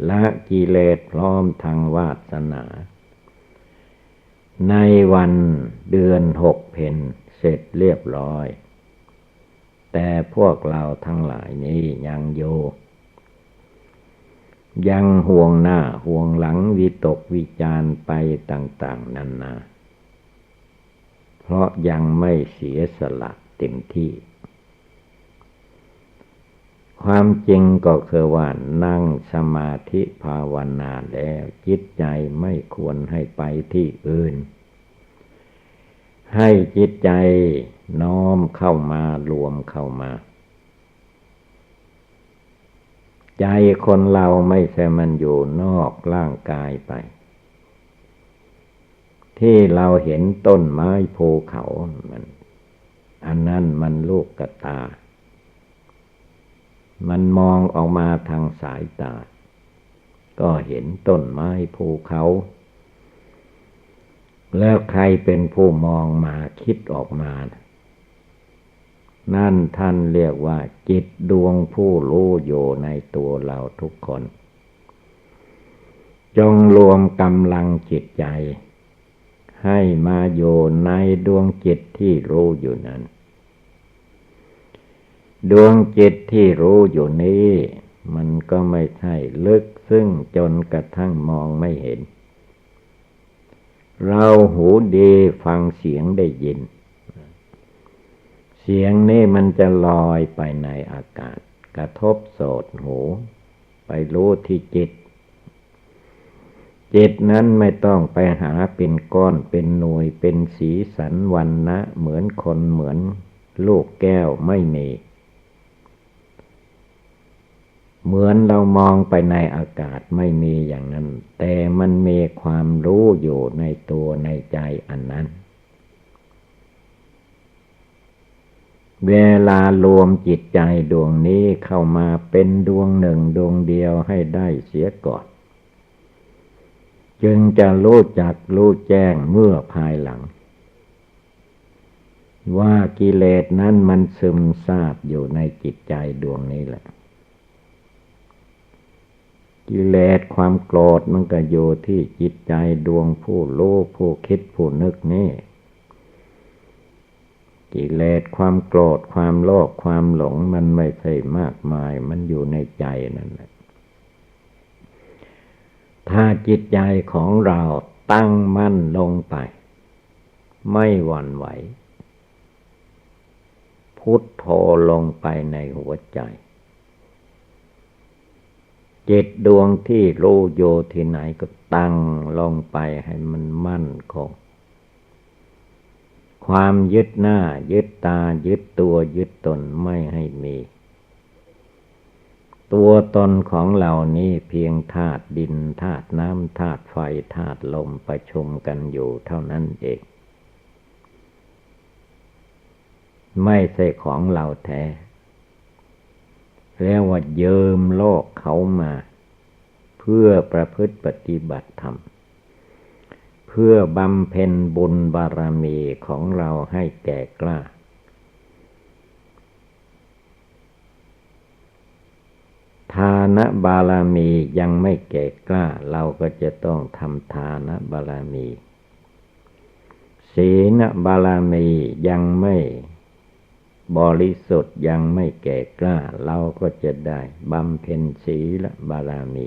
[SPEAKER 2] ละกิเลสพร้อมทางวาสนาในวันเดือน6 เพ็ญเสร็จเรียบร้อยแต่พวกเราทั้งหลายนี้ยังอยู่ยังห่วงหน้าห่วงหลังวิตกวิจารไปต่างๆนานาเพราะยังไม่เสียสละเต็มที่ความจริงก็คือว่านั่งสมาธิภาวนาแล้วจิตใจไม่ควรให้ไปที่อื่นให้จิตใจน้อมเข้ามารวมเข้ามาใจคนเราไม่ใช่มันอยู่นอกร่างกายไปที่เราเห็นต้นไม้ภูเขามันอันนั้นมันลูกกตามันมองออกมาทางสายตาก็เห็นต้นไม้ภูเขาแล้วใครเป็นผู้มองมาคิดออกมานั่นท่านเรียกว่าจิตดวงผู้รู้อยู่ในตัวเราทุกคนจงรวมกำลังจิตใจให้มาอยู่ในดวงจิตที่รู้อยู่นั้นดวงจิตที่รู้อยู่นี้มันก็ไม่ใช่ลึกซึ้งจนกระทั่งมองไม่เห็นเราหูดีฟังเสียงได้ยินเสียงนี่มันจะลอยไปในอากาศกระทบโสตหูไปรู้ที่จิต จิตนั้นไม่ต้องไปหาเป็นก้อนเป็นหน่วยเป็นสีสันวรรณะเหมือนคนเหมือนลูกแก้วไม่มีเหมือนเรามองไปในอากาศไม่มีอย่างนั้นแต่มันมีความรู้อยู่ในตัวในใจอันนั้นเวลารวมจิตใจดวงนี้เข้ามาเป็นดวงหนึ่งดวงเดียวให้ได้เสียก่อนจึงจะรู้จักรู้แจ้งเมื่อภายหลังว่ากิเลสนั้นมันซึมซาบอยู่ในจิตใจดวงนี้แหละกิเลสความโกรธมันก็อยู่ที่จิตใจดวงผู้รู้ผู้คิดผู้นึกนี่กิเลสความโกรธความโลภความหลงมันไม่ใช่มากมายมันอยู่ในใจนั่นแหละถ้าจิตใจของเราตั้งมั่นลงไปไม่หวั่นไหวพุทโธลงไปในหัวใจจิตดวงที่รู้อยู่ที่ไหนก็ตั้งลงไปให้มันมั่นคงความยึดหน้ายึดตายึดตัวยึดตนไม่ให้มีตัวตนของเรานี้เพียงธาตุดินธาตุน้ำธาตุไฟธาตุลมประชุมกันอยู่เท่านั้นเองไม่ใช่ของเราแท้เรียกว่ายืมโลกเขามาเพื่อประพฤติปฏิบัติธรรมเพื่อบำเพ็ญบุญบารมีของเราให้แก่กล้าทานบารมียังไม่แก่กล้าเราก็จะต้องทำทานบารมีศีลบารมียังไม่บริสุทธิ์ยังไม่แก่กล้าเราก็จะได้บำเพ็ญศีลบารมี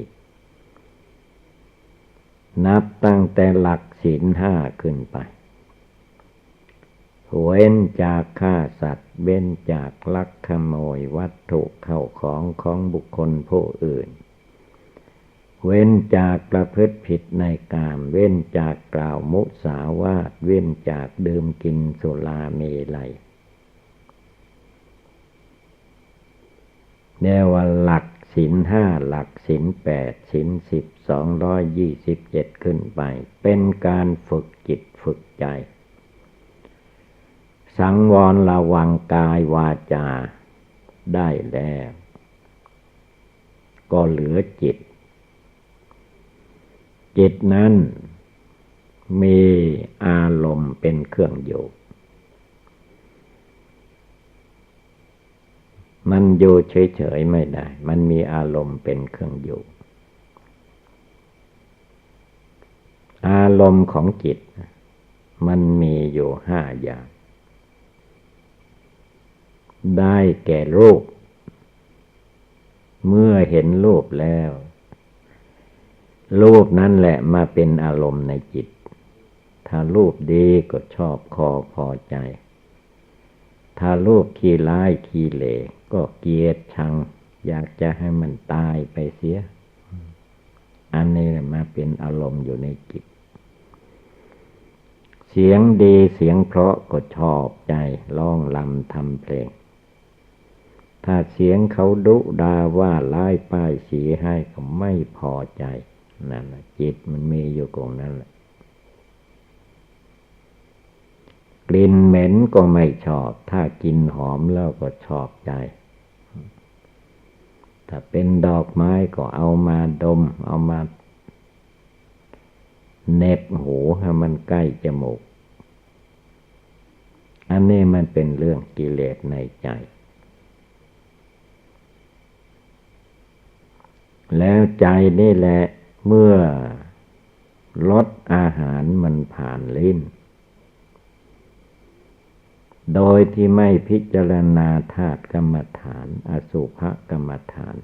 [SPEAKER 2] นับตั้งแต่หลักศีลห้าขึ้นไปเว้นจากฆ่าสัตว์เว้นจากลักขโมยวัตถุเข้าของบุคคลผู้อื่นเว้นจากประพฤติผิดในกามเว้นจากกล่าวมุสาวาทเว้นจากดื่มกินสุราเมลัยเรียกว่าหลักศีลห้าหลักศีลแปดศีล10 227ขึ้นไปเป็นการฝึกจิตฝึกใจสังวรระวังกายวาจาได้แล้วก็เหลือจิตจิตนั้นมีอารมณ์เป็นเครื่องอยู่มันอยู่เฉยๆไม่ได้มันมีอารมณ์เป็นเครื่องอยู่อารมณ์ของจิตมันมีอยู่5 อย่างได้แก่รูปเมื่อเห็นรูปแล้วรูปนั่นแหละมาเป็นอารมณ์ในจิตถ้ารูปดีก็ชอบพอใจถ้ารูปขี้ร้ายขี้เหร่ก็เกลียดชังอยากจะให้มันตายไปเสียอันนี้มาเป็นอารมณ์อยู่ในจิตเสียงดีเสียงเพราะก็ชอบใจร้องรำทำเพลงถ้าเสียงเขาดุด่าว่าร้ายป้ายสีให้ก็ไม่พอใจนั่นแหละจิตมันมีอยู่ตรงนั้นแหละกลิ่นเหม็นก็ไม่ชอบถ้ากลิ่นหอมแล้วก็ชอบใจถ้าเป็นดอกไม้ก็เอามาดมเอามาเหน็บหูให้มันใกล้จมูกอันนี้มันเป็นเรื่องกิเลสในใจแล้วใจนี่แหละเมื่อรสอาหารมันผ่านลิ้นโดยที่ไม่พิจารณาธาตุกรรมฐานอสุภกรรมฐาน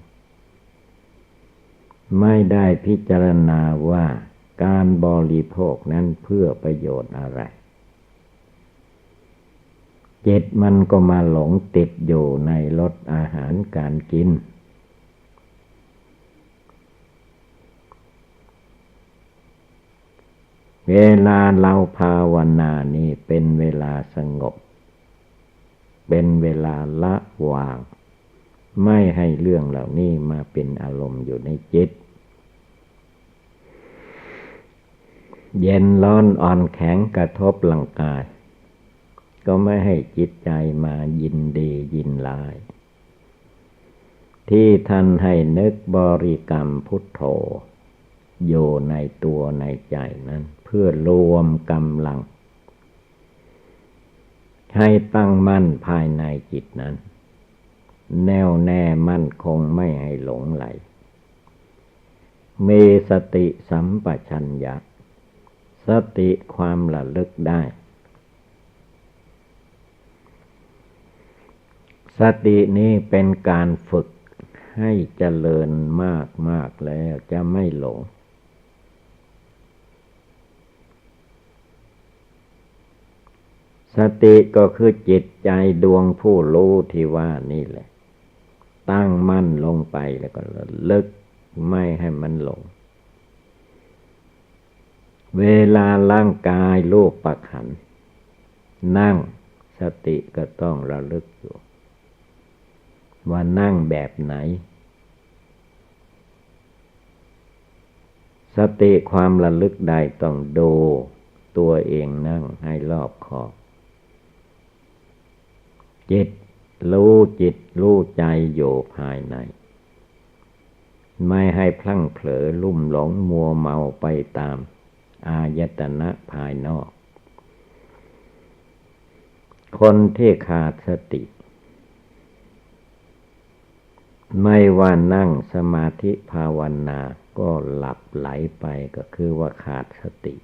[SPEAKER 2] ไม่ได้พิจารณาว่าการบริโภคนั้นเพื่อประโยชน์อะไรจิตมันก็มาหลงติดอยู่ในรสอาหารการกิน เวลาเราภาวนานี่เป็นเวลาสงบเป็นเวลาละวางไม่ให้เรื่องเหล่านี้มาเป็นอารมณ์อยู่ในจิตเย็นร้อนอ่อนแข็งกระทบร่างกายก็ไม่ให้จิตใจมายินดียินร้ายที่ท่านให้นึกบริกรรมพุทโธอยู่ในตัวในใจนั้นเพื่อรวมกำลังให้ตั้งมั่นภายในจิตนั้นแน่วแน่มั่นคงไม่ให้หลงไหลมีสติสัมปชัญญะสติความระลึกได้สตินี้เป็นการฝึกให้เจริญมากแล้วจะไม่หลงสติก็คือจิตใจดวงผู้รู้ที่ว่านี่แหละตั้งมั่นลงไปแล้วก็ระลึกไม่ให้มันหลงเวลาร่างกายรูปขันธ์นั่งสติก็ต้องระลึกอยู่ว่านั่งแบบไหนสติความระลึกใดต้องดูตัวเองนั่งให้รอบคอบจิตรู้ใจอยู่ภายในไม่ให้พลั้งเผลอลุ่มหลงมัวเมาไปตามอายตนะภายนอกคนที่ขาดสติไม่ว่านั่งสมาธิภาวนาก็หลับไหลไปก็คือว่าขาดสติ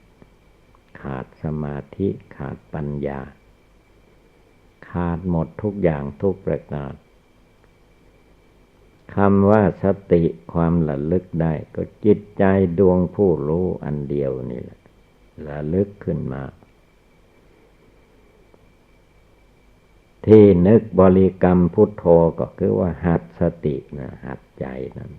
[SPEAKER 2] ขาดสมาธิขาดปัญญาขาดหมดทุกอย่างทุกประการคำว่าสติความระลึกได้ก็จิตใจดวงผู้รู้อันเดียวนี่แหละระลึกขึ้นมาที่นึกบริกรรมพุทโธก็คือว่าหัดสตินะหัดใจนั้น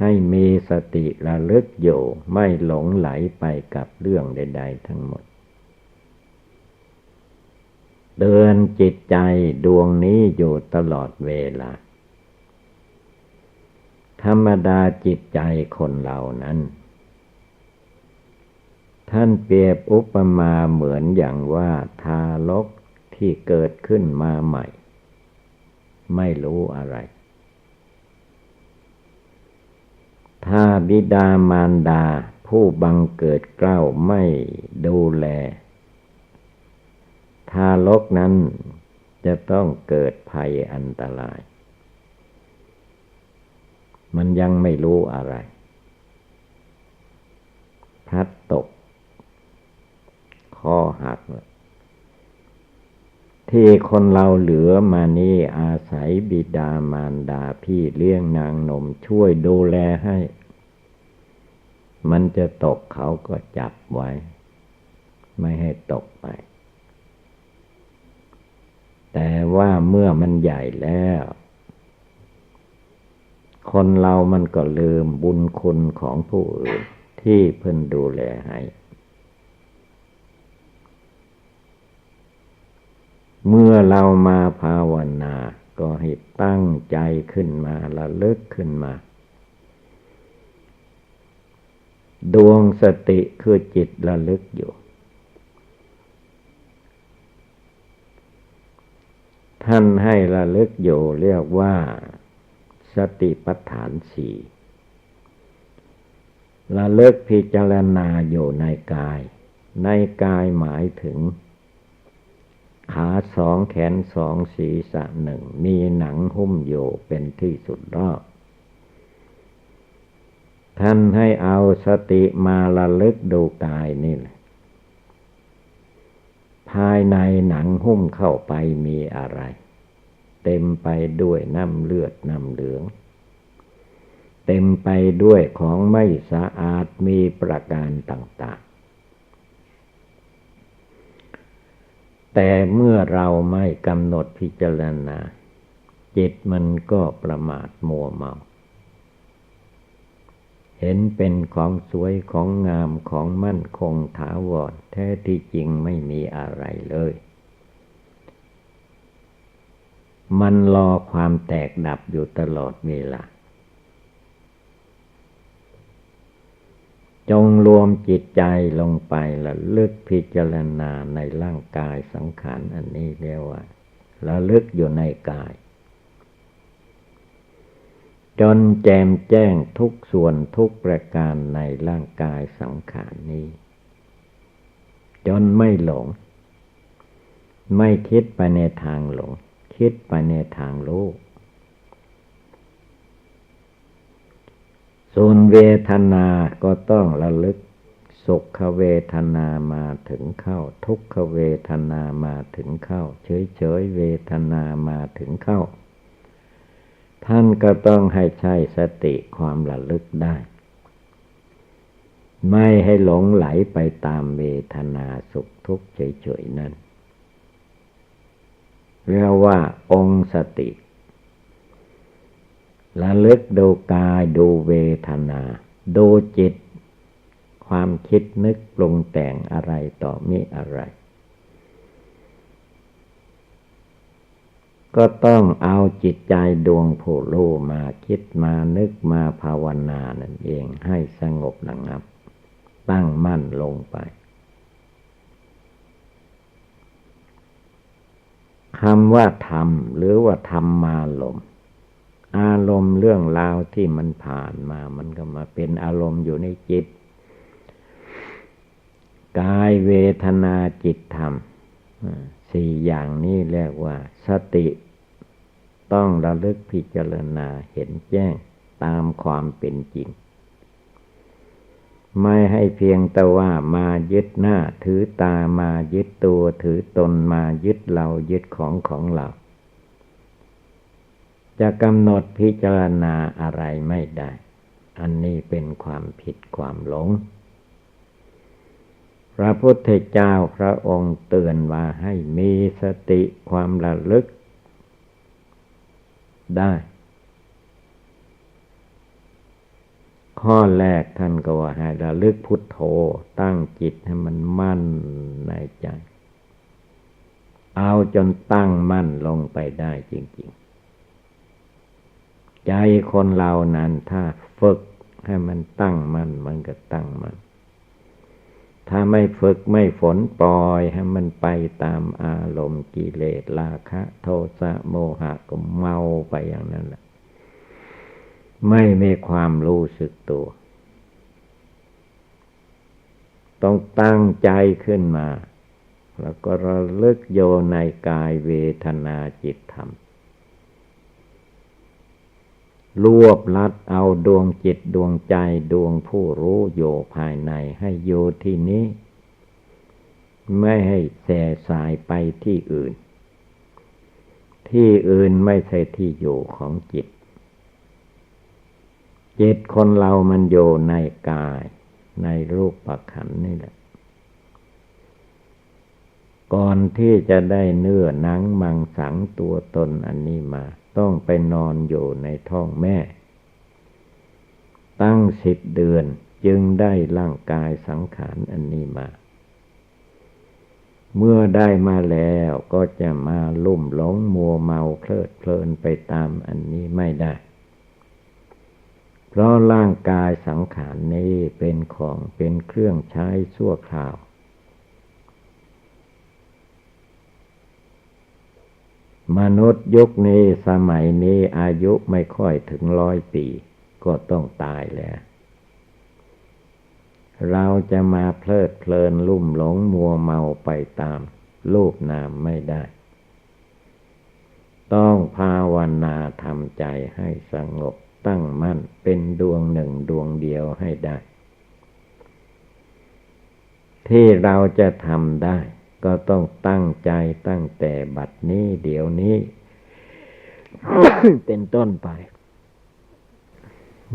[SPEAKER 2] ให้มีสติระลึกอยู่ไม่หลงไหลไปกับเรื่องใดๆทั้งหมดเดินจิตใจดวงนี้อยู่ตลอดเวลาธรรมดาจิตใจคนเรานั้นท่านเปรียบอุปมาเหมือนอย่างว่าทารกที่เกิดขึ้นมาใหม่ไม่รู้อะไรถ้าบิดามารดาผู้บังเกิดเกล้าไม่ดูแลทารกนั้นจะต้องเกิดภัยอันตรายมันยังไม่รู้อะไรพลัดตกคอหักที่คนเราเหลือมานี้อาศัยบิดามารดาพี่เลี้ยงนางนมช่วยดูแลให้มันจะตกเขาก็จับไว้ไม่ให้ตกไปแต่ว่าเมื่อมันใหญ่แล้วคนเรามันก็ลืมบุญคุณของผู้อื่นที่เพิ่นดูแลให้เมื่อเรามาภาวนาก็ให้ตั้งใจขึ้นมาระลึกขึ้นมาดวงสติคือจิตระลึกอยู่ท่านให้ระลึกอยู่เรียกว่าสติปัฏฐานสี่ระลึกพิจารณาอยู่ในกายในกายหมายถึงขาสองแขนสองศีรษะหนึ่งมีหนังหุ้มอยู่เป็นที่สุดรอบท่านให้เอาสติมาระลึกดูกายนี่แหละภายในหนังหุ้มเข้าไปมีอะไรเต็มไปด้วยน้ำเลือดน้ำเหลืองเต็มไปด้วยของไม่สะอาดมีประการต่างๆแต่เมื่อเราไม่กำหนดพิจารณาจิตมันก็ประมาทมัวเมา เห็นเป็นของสวยของงามของมั่นคงถาวรแท้ที่จริงไม่มีอะไรเลยมันรอความแตกดับอยู่ตลอดเวลาจงรวมจิตใจลงไประลึกพิจารณาในร่างกายสังขารอันนี้เรียกว่าระลึกอยู่ในกายจนแจ่มแจ้งทุกส่วนทุกประการในร่างกายสังขารนี้จนไม่หลงไม่คิดไปในทางหลงคิดไปในทางรู้ส่วนเวทนาก็ต้องระลึกสุขเวทนามาถึงเข้าทุกขเวทนามาถึงเข้าเฉยๆเวทนามาถึงเข้าท่านก็ต้องให้ใช้สติความระลึกได้ไม่ให้หลงไหลไปตามเวทนาสุขทุกข์เฉยๆนั้นเรียกว่าองค์สติระลึกดูกายดูเวทนาดูจิตความคิดนึกปรุงแต่งอะไรต่อมิอะไรก็ต้องเอาจิตใจดวงผู้รู้มาคิดมานึกมาภาวนานั่นเองให้สงบระงับตั้งมั่นลงไปคำว่าธรรมหรือว่าธรรมารมณ์อารมณ์เรื่องราวที่มันผ่านมามันก็มาเป็นอารมณ์อยู่ในจิตกายเวทนาจิตธรรมสี่อย่างนี้เรียกว่าสติต้องระลึกพิจารณาเห็นแจ้งตามความเป็นจริงไม่ให้เพียงแต่ว่ามายึดหน้าถือตามายึดตัวถือตนมายึดเรายึดของเราจะกำหนดพิจารณาอะไรไม่ได้อันนี้เป็นความผิดความหลงพระพุทธเจ้าพระองค์เตือนว่าให้มีสติความระลึกได้ข้อแรกท่านก็ว่าให้ระลึกพุทโธตั้งจิตให้มันมั่นในใจเอาจนตั้งมั่นลงไปได้จริงๆใจคนเรานั้นถ้าฝึกให้มันตั้งมั่นมันก็ตั้งมั่นถ้าไม่ฝึกไม่ฝนปล่อยให้มันไปตามอารมณ์กิเลสราคะโทสะโมหะก็เมาไปอย่างนั้นแหละไม่มีความรู้สึกตัวต้องตั้งใจขึ้นมาแล้วก็ระลึกโยในกายเวทนาจิตธรรมรวบลัดเอาดวงจิตดวงใจดวงผู้รู้อยู่ภายในให้อยู่ที่นี้ไม่ให้แส่สายไปที่อื่นที่อื่นไม่ใช่ที่อยู่ของจิตจิตคนเรามันอยู่ในกายในรูปขันธ์นี่แหละก่อนที่จะได้เนื้อหนังมังสังตัวตนอันนี้มาต้องไปนอนอยู่ในท้องแม่ตั้ง10 เดือนจึงได้ร่างกายสังขารอันนี้มาเมื่อได้มาแล้วก็จะมาลุ่มหลงมัวเมาเพลิดเพลินไปตามอันนี้ไม่ได้เพราะร่างกายสังขารนี้เป็นของเป็นเครื่องใช้ชั่วคราวมนุษย์ยุคนี้สมัยนี้อายุไม่ค่อยถึง100 ปีก็ต้องตายแล้วเราจะมาเพลิดเพลินลุ่มหลงมัวเมาไปตามรูปนามไม่ได้ต้องภาวนาทำใจให้สงบตั้งมั่นเป็นดวงหนึ่งดวงเดียวให้ได้ที่เราจะทำได้ก็ต้องตั้งใจตั้งแต่บัดนี้เดี๋ยวนี้ เป็นต้นไป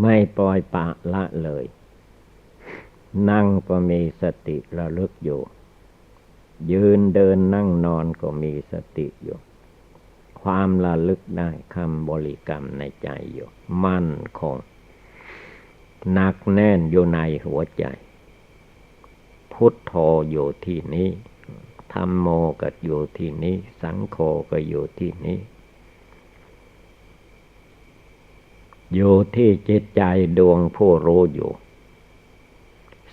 [SPEAKER 2] ไม่ปล่อยปละละเลยนั่งก็มีสติระลึกอยู่ยืนเดินนั่งนอนก็มีสติอยู่ความระลึกได้คำบริกรรมในใจอยู่มั่นคง หนักแน่นอยู่ในหัวใจพุทโธอยู่ที่นี้ธัมโมก็อยู่ที่นี้สังโฆก็อยู่ที่นี้อยู่ที่จิตใจดวงผู้รู้อยู่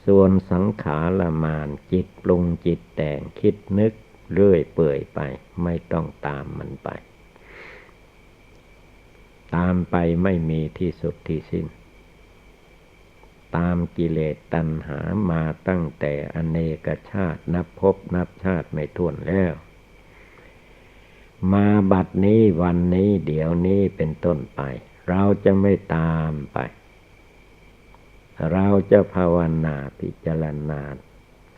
[SPEAKER 2] ส่วนสังขารมารจิตปรุงจิตแต่งคิดนึกเรื่อยเปื่อยไปไม่ต้องตามมันไปตามไปไม่มีที่สุดที่สิ้นตามกิเลสตัณหามาตั้งแต่อเนกชาตินับภพนับชาติไม่ถ้วนแล้วมาบัดนี้วันนี้เดี๋ยวนี้เป็นต้นไปเราจะไม่ตามไปเราจะภาวนาพิจารณา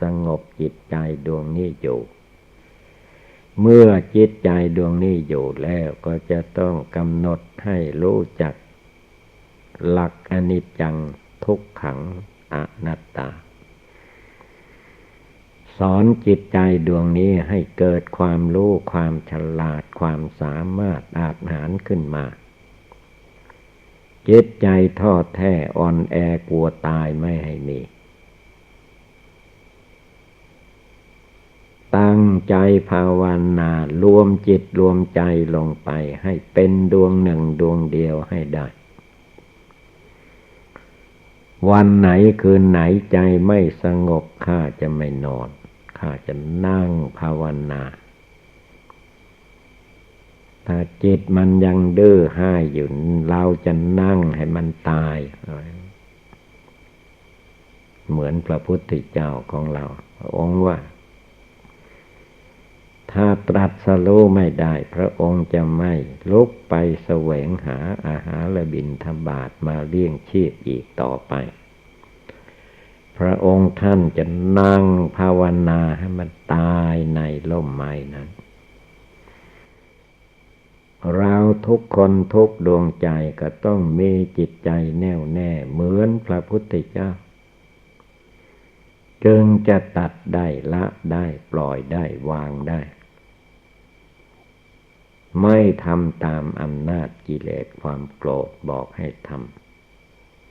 [SPEAKER 2] สงบจิตใจดวงนี้อยู่เมื่อจิตใจดวงนี้อยู่แล้วก็จะต้องกำหนดให้รู้จักหลักอนิจจังทุกขังอนัตตาสอนจิตใจดวงนี้ให้เกิดความรู้ความฉลาดความสามารถอาจหาญขึ้นมาจิตใจท้อแท้อ่อนแอกลัวตายไม่ให้มีตั้งใจภาวนารวมจิตรวมใจลงไปให้เป็นดวงหนึ่งดวงเดียวให้ได้วันไหนคืนไหนใจไม่สงบข้าจะไม่นอนข้าจะนั่งภาวนาถ้าจิตมันยังดื้อห้ายอยู่เราจะนั่งให้มันตายเหมือนพระพุทธเจ้าของเราพระองค์ว่าถ้าตรัสรู้ไม่ได้พระองค์จะไม่ลุกไปแสวงหาอาหารและบิณฑบาตมาเลี้ยงชีพอีกต่อไปพระองค์ท่านจะนั่งภาวนาให้มันตายในร่มไม้นั้นเราทุกคนทุกดวงใจก็ต้องมีจิตใจแน่วแน่เหมือนพระพุทธเจ้าจึงจะตัดได้ละได้ปล่อยได้วางได้ไม่ทำตามอำนาจกิเลสความโกรธบอกให้ท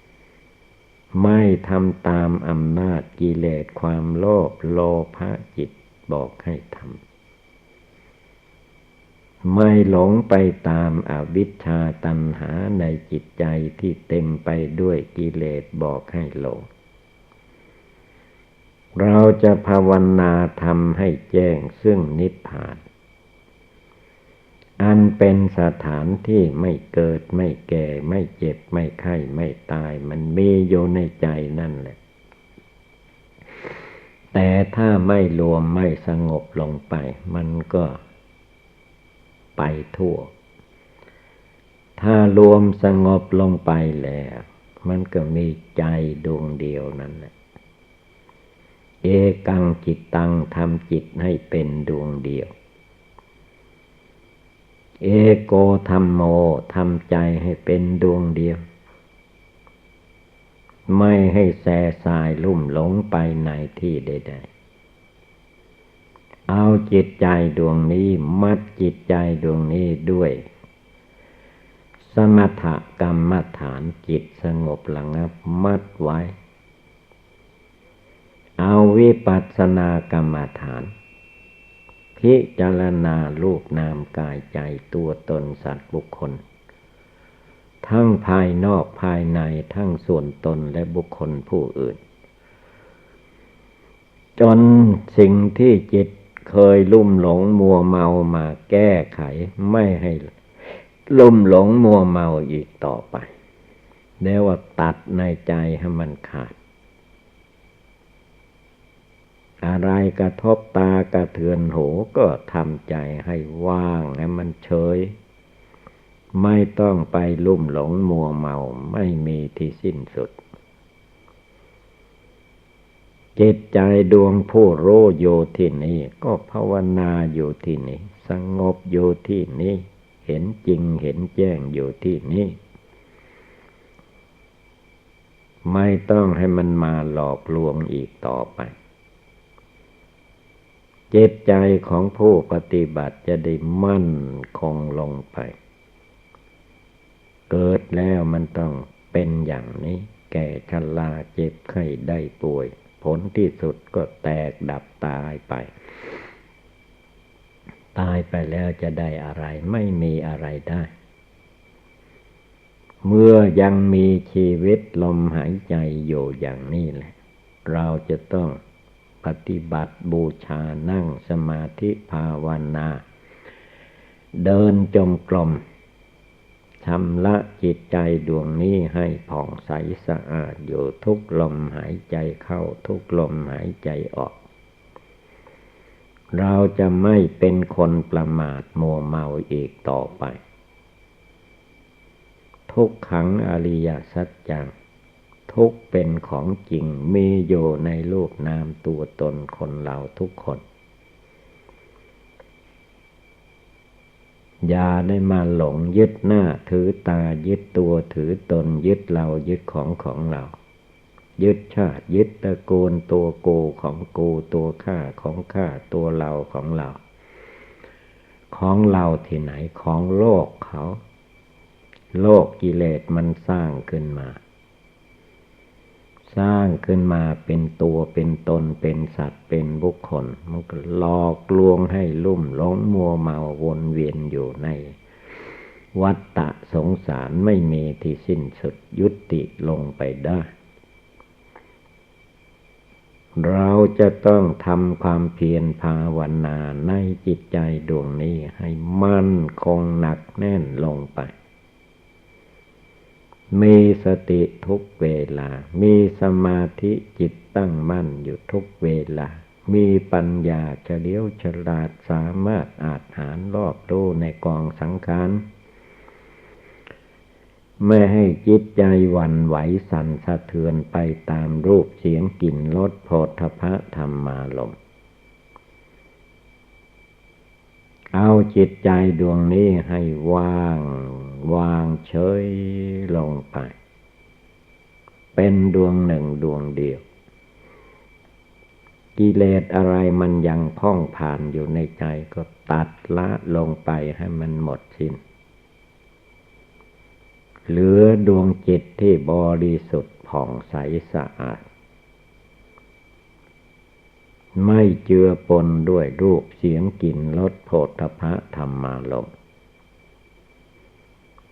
[SPEAKER 2] ำไม่ทำตามอำนาจกิเลสความโลภโลภะจิตบอกให้ทำไม่หลงไปตามอวิชชาตัณหาในจิตใจที่เต็มไปด้วยกิเลสบอกให้หลงเราจะภาวนาทำให้แจ้งซึ่งนิพพานอันเป็นสถานที่ไม่เกิดไม่แก่ไม่เจ็บไม่ไข้ไม่ตายมันมีอยู่ในใจนั่นแหละแต่ถ้าไม่รวมไม่สงบลงไปมันก็ไปทั่วถ้ารวมสงบลงไปแล้วมันก็มีใจดวงเดียวนั่นแหละเอกังจิตตังทำจิตให้เป็นดวงเดียวเอโกธัมโมทำใจให้เป็นดวงเดียวไม่ให้แส่สายลุ่มหลงไปในที่ใดๆเอาจิตใจดวงนี้มัดจิตใจดวงนี้ด้วยสมถกรรมฐานจิตสงบระงับมัดไว้เอาวิปัสสนากรรมฐานพิจารณารูปนามกายใจตัวตนสัตว์บุคคลทั้งภายนอกภายในทั้งส่วนตนและบุคคลผู้อื่นจนสิ่งที่จิตเคยลุ่มหลงมัวเมามาแก้ไขไม่ให้ลุ่มหลงมัวเมาอีกต่อไปแล้วว่าตัดในใจให้มันขาดอะไรกระทบตากระเทือนหูก็ทำใจให้ว่างให้มันเฉยไม่ต้องไปลุ่มหลงมัวเมาไม่มีที่สิ้นสุดจิตใจดวงผู้รู้อยู่ที่นี้ก็ภาวนาอยู่ที่นี้สงบอยู่ที่นี้เห็นจริงเห็นแจ้งอยู่ที่นี้ไม่ต้องให้มันมาหลอกลวงอีกต่อไปจิตใจของผู้ปฏิบัติจะได้มั่นคงลงไปเกิดแล้วมันต้องเป็นอย่างนี้ แก่ชราเจ็บไข้ได้ป่วยผลที่สุดก็แตกดับตายไปตายไปแล้วจะได้อะไรไม่มีอะไรได้เมื่อยังมีชีวิตลมหายใจอยู่อย่างนี้แหละเราจะต้องปฏิบัติบูชานั่งสมาธิภาวนาเดินจงกรมชำระจิตใจดวงนี้ให้ผ่องใสสะอาดอยู่ทุกลมหายใจเข้าทุกลมหายใจออกเราจะไม่เป็นคนประมาทมัวเมาอีกต่อไปทุกขังอริยสัจจังทุกเป็นของจริงมีอยู่ในรูปนามตัวตนคนเราทุกคนอย่าได้มาหลงยึดหน้าถือตายึดตัวถือตนยึดเรายึดของเรายึดชาติยึดตระกูลตัวกูของกูตัวข้าของข้าตัวเราของเราของเราที่ไหนของโลกเขาโลกกิเลสมันสร้างขึ้นมาเป็นตัวเป็นตนเป็นสัตว์เป็นบุคคลมันก็หลอกลวงให้ลุ่มหลงมัวเมาวนเวียนอยู่ในวัฏฏะสงสารไม่มีที่สิ้นสุดยุติลงไปได้เราจะต้องทำความเพียรภาวนาในจิตใจดวงนี้ให้มั่นคงหนักแน่นลงไปมีสติทุกเวลามีสมาธิจิตตั้งมั่นอยู่ทุกเวลามีปัญญาเฉลียวฉลาดสามารถอาจหารรอบรู้ในกองสังขารไม่ให้จิตใจหวั่นไหวสั่นสะเทือนไปตามรูปเสียงกลิ่นรสโผฏฐัพพะธรรมารมณ์เอาจิตใจดวงนี้ให้วางเฉยลงไปเป็นดวงหนึ่งดวงเดียวกิเลสอะไรมันยังพ่องผ่านอยู่ในใจก็ตัดละลงไปให้มันหมดสิ้นเหลือดวงจิตที่บริสุทธิ์ผ่องใสสะอาดไม่เจือปนด้วยรูปเสียงกลิ่นรสโผฏฐัพพะธรรมารมณ์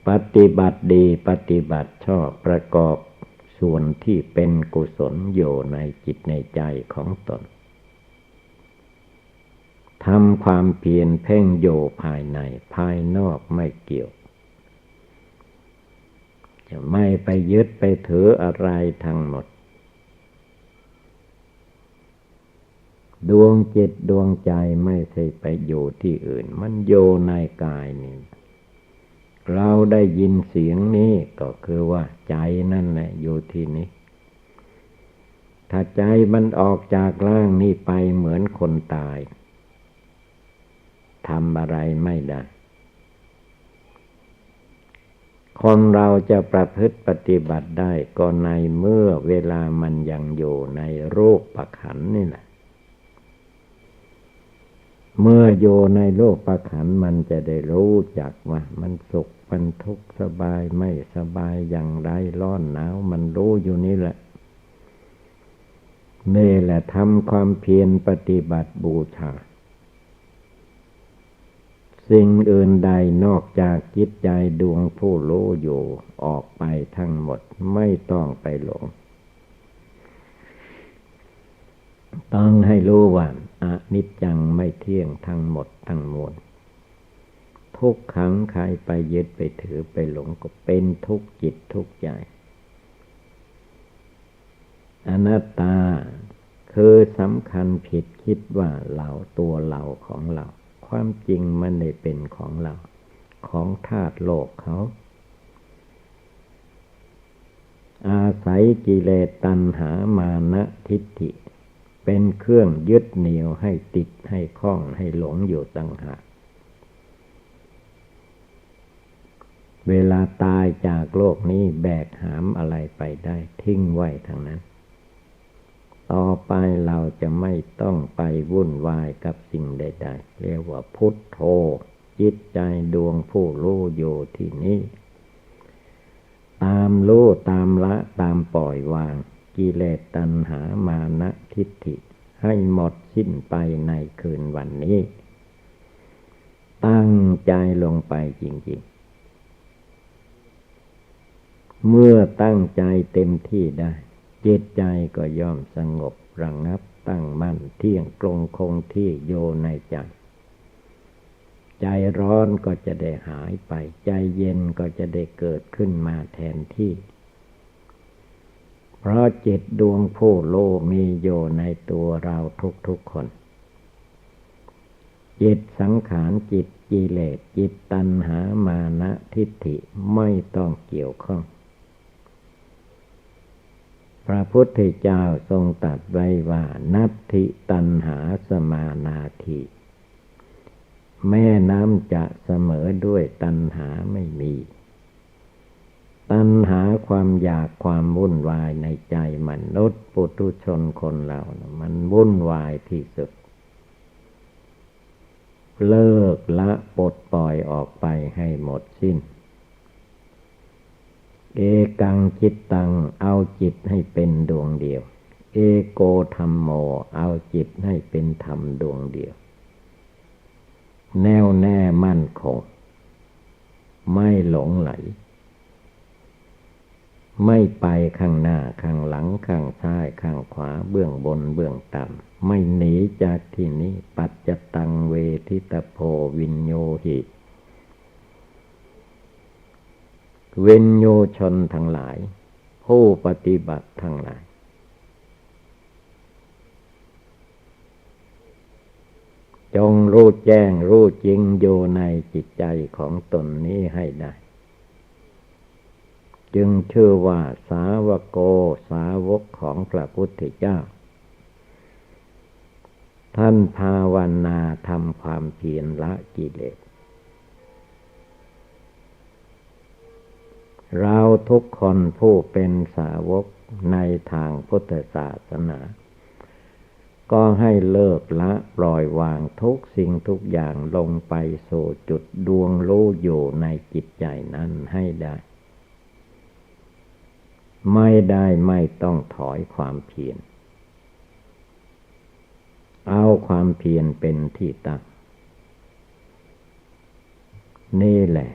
[SPEAKER 2] ปฏิบัติดีปฏิบัติชอบประกอบส่วนที่เป็นกุศลอยู่ในจิตในใจของตนทำความเพียรเพ่งโยภายในภายนอกไม่เกี่ยวจะไม่ไปยึดไปถืออะไรทั้งหมดดวงจิตดวงใจไม่ใช่ไปอยู่ที่อื่นมันอยู่ในกายนี่เราได้ยินเสียงนี้ก็คือว่าใจนั่นแหละอยู่ที่นี้ถ้าใจมันออกจากร่างนี้ไปเหมือนคนตายทำอะไรไม่ได้คนเราจะประพฤติปฏิบัติได้ก็ในเมื่อเวลามันยังอยู่ในรูปขันธ์นี่แหละเมื่ออยู่ในโลกประขันธ์มันจะได้รู้จักว่ามันสุขมันทุกข์สบายไม่สบายอย่างไรร้อนหนาวมันรู้อยู่นี่แหละนี่แหละทำความเพียรปฏิบัติบูชาสิ่งอื่นใดนอกจากจิตใจดวงผู้รู้อยู่ออกไปทั้งหมดไม่ต้องไปหลงต้องให้รู้ว่าอนิจจังไม่เที่ยงทั้งหมดทั้งมวลทุกขังใครไปยึดไปถือไปหลงก็เป็นทุกข์จิตทุกข์ใจอนัตตาคือสำคัญผิดคิดว่าเราตัวเราของเราความจริงมันไม่เป็นของเราของธาตุโลกเขาอาศัยกิเลสตัณหามานะทิฏฐิเป็นเครื่องยึดเหนี่ยวให้ติดให้คล้องให้หลงอยู่ต่างหากเวลาตายจากโลกนี้แบกหามอะไรไปได้ทิ้งไว้ทั้งนั้นต่อไปเราจะไม่ต้องไปวุ่นวายกับสิ่งใดๆเรียกว่าพุทโธจิตใจดวงผู้รู้อยู่ที่นี้ ตามรู้ตามละตามปล่อยวางกิเลสตัณหามานะทิฏฐิให้หมดสิ้นไปในคืนวันนี้ตั้งใจลงไปจริงๆเมื่อตั้งใจเต็มที่ได้จิตใจก็ย่อมสงบระงับตั้งมั่นเที่ยงตรงคงที่โยในใจใจร้อนก็จะได้หายไปใจเย็นก็จะได้เกิดขึ้นมาแทนที่เพราะจิตดวงผู้รู้มีอยู่ในตัวเราทุกๆคนจิตสังขารจิตกิเลสจิตตัณหามานะทิฏฐิไม่ต้องเกี่ยวข้องพระพุทธเจ้าทรงตรัสไว้ว่านัตถิตัณหาสมานาธิแม่น้ำจะเสมอด้วยตัณหาไม่มีตัณหาความอยากความวุ่นวายในใจมนุษย์ปุถุชนคนเรานะมันวุ่นวายที่สุดเลิกละปลดปล่อยออกไปให้หมดสิ้นเอกังจิตตังเอาจิตให้เป็นดวงเดียวเอโกธัมโมเอาจิตให้เป็นธรรมดวงเดียวแน่วแน่มั่นคงไม่หลงไหลไม่ไปข้างหน้าข้างหลังข้างซ้ายข้างขวาเบื้องบนเบื้องต่ำไม่หนีจากที่นี้ปัจจตังเวทิตโพวินโยหิเวนโยชนทั้งหลายผู้ปฏิบัติทั้งหลายจงรู้แจ้งรู้จริงอยู่ในจิตใจของตนนี้ให้ได้จึงชื่อว่าสาวกโกสาวกของพระพุทธเจ้าท่านภาวนาทำความเพียรละกิเลสเราทุกคนผู้เป็นสาวกในทางพุทธศาสนาก็ให้เลิกละปล่อยวางทุกสิ่งทุกอย่างลงไปสู่จุดดวงรู้อยู่ในจิตใจนั้นให้ได้ไม่ต้องถอยความเพียรเอาความเพียรเป็นที่ตั้งนี่แหละ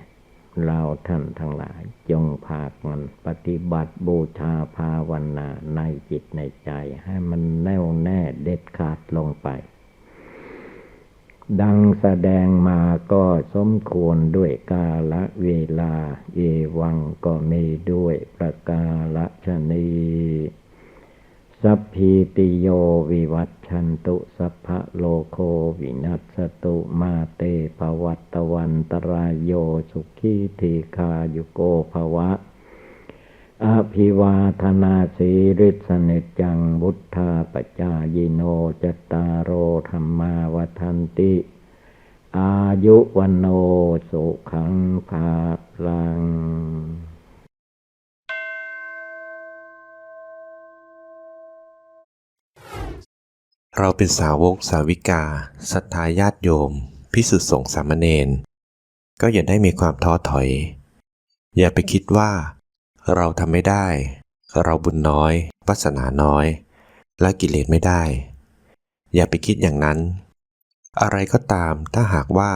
[SPEAKER 2] เราท่านทั้งหลายจงพากันปฏิบัติบูชาภาวนาในจิตในใจให้มันแน่วแน่เด็ดขาดลงไปดังแสดงมาก็สมควรด้วยกาลเวลาเอวังก็มีด้วยประกาศนีสัพพิติโยวิวัชชันตุสัพพะโลโควินัสสตุมาเตภวัตวันตรายโยสุขีทีคายุโกภวะอภิวาทนาสีริสเนจังบุทธาปจายโนจตตารโอธรรมาวัฏันติอายุวันโนสุขังภาลัง
[SPEAKER 1] เราเป็นสาวกสาวิกาศรัทธาญาติโยมภิกษุสงฆ์สามเณรก็อย่าได้มีความท้อถอยอย่าไปคิดว่าเราทำไม่ได้เราบุญน้อยวาสนาน้อยละกิเลสไม่ได้อย่าไปคิดอย่างนั้นอะไรก็ตามถ้าหากว่า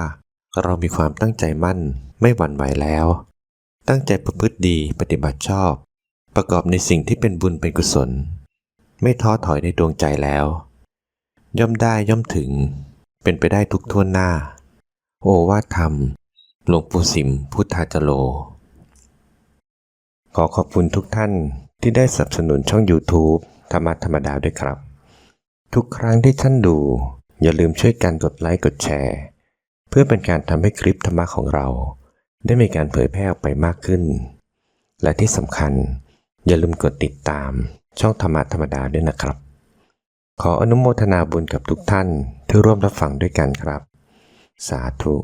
[SPEAKER 1] เรามีความตั้งใจมั่นไม่หวั่นไหวแล้วตั้งใจประพฤติดีปฏิบัติชอบประกอบในสิ่งที่เป็นบุญเป็นกุศลไม่ท้อถอยในดวงใจแล้วย่อมได้ย่อมถึงเป็นไปได้ทุกทั่วหน้าโอวาทธรรมหลวงปู่สิมพุทธาจโรขอขอบคุณทุกท่านที่ได้สนับสนุนช่อง YouTube ธรรมะธรรมดาด้วยครับทุกครั้งที่ท่านดูอย่าลืมช่วยกันกดไลค์กดแชร์เพื่อเป็นการทำให้คลิปธรรมะของเราได้มีการเผยแพร่ออกไปมากขึ้นและที่สำคัญอย่าลืมกดติดตามช่องธรรมะธรรมดาด้วยนะครับขออนุโมทนาบุญกับทุกท่านที่ร่วมรับฟังด้วยกันครับสาธุ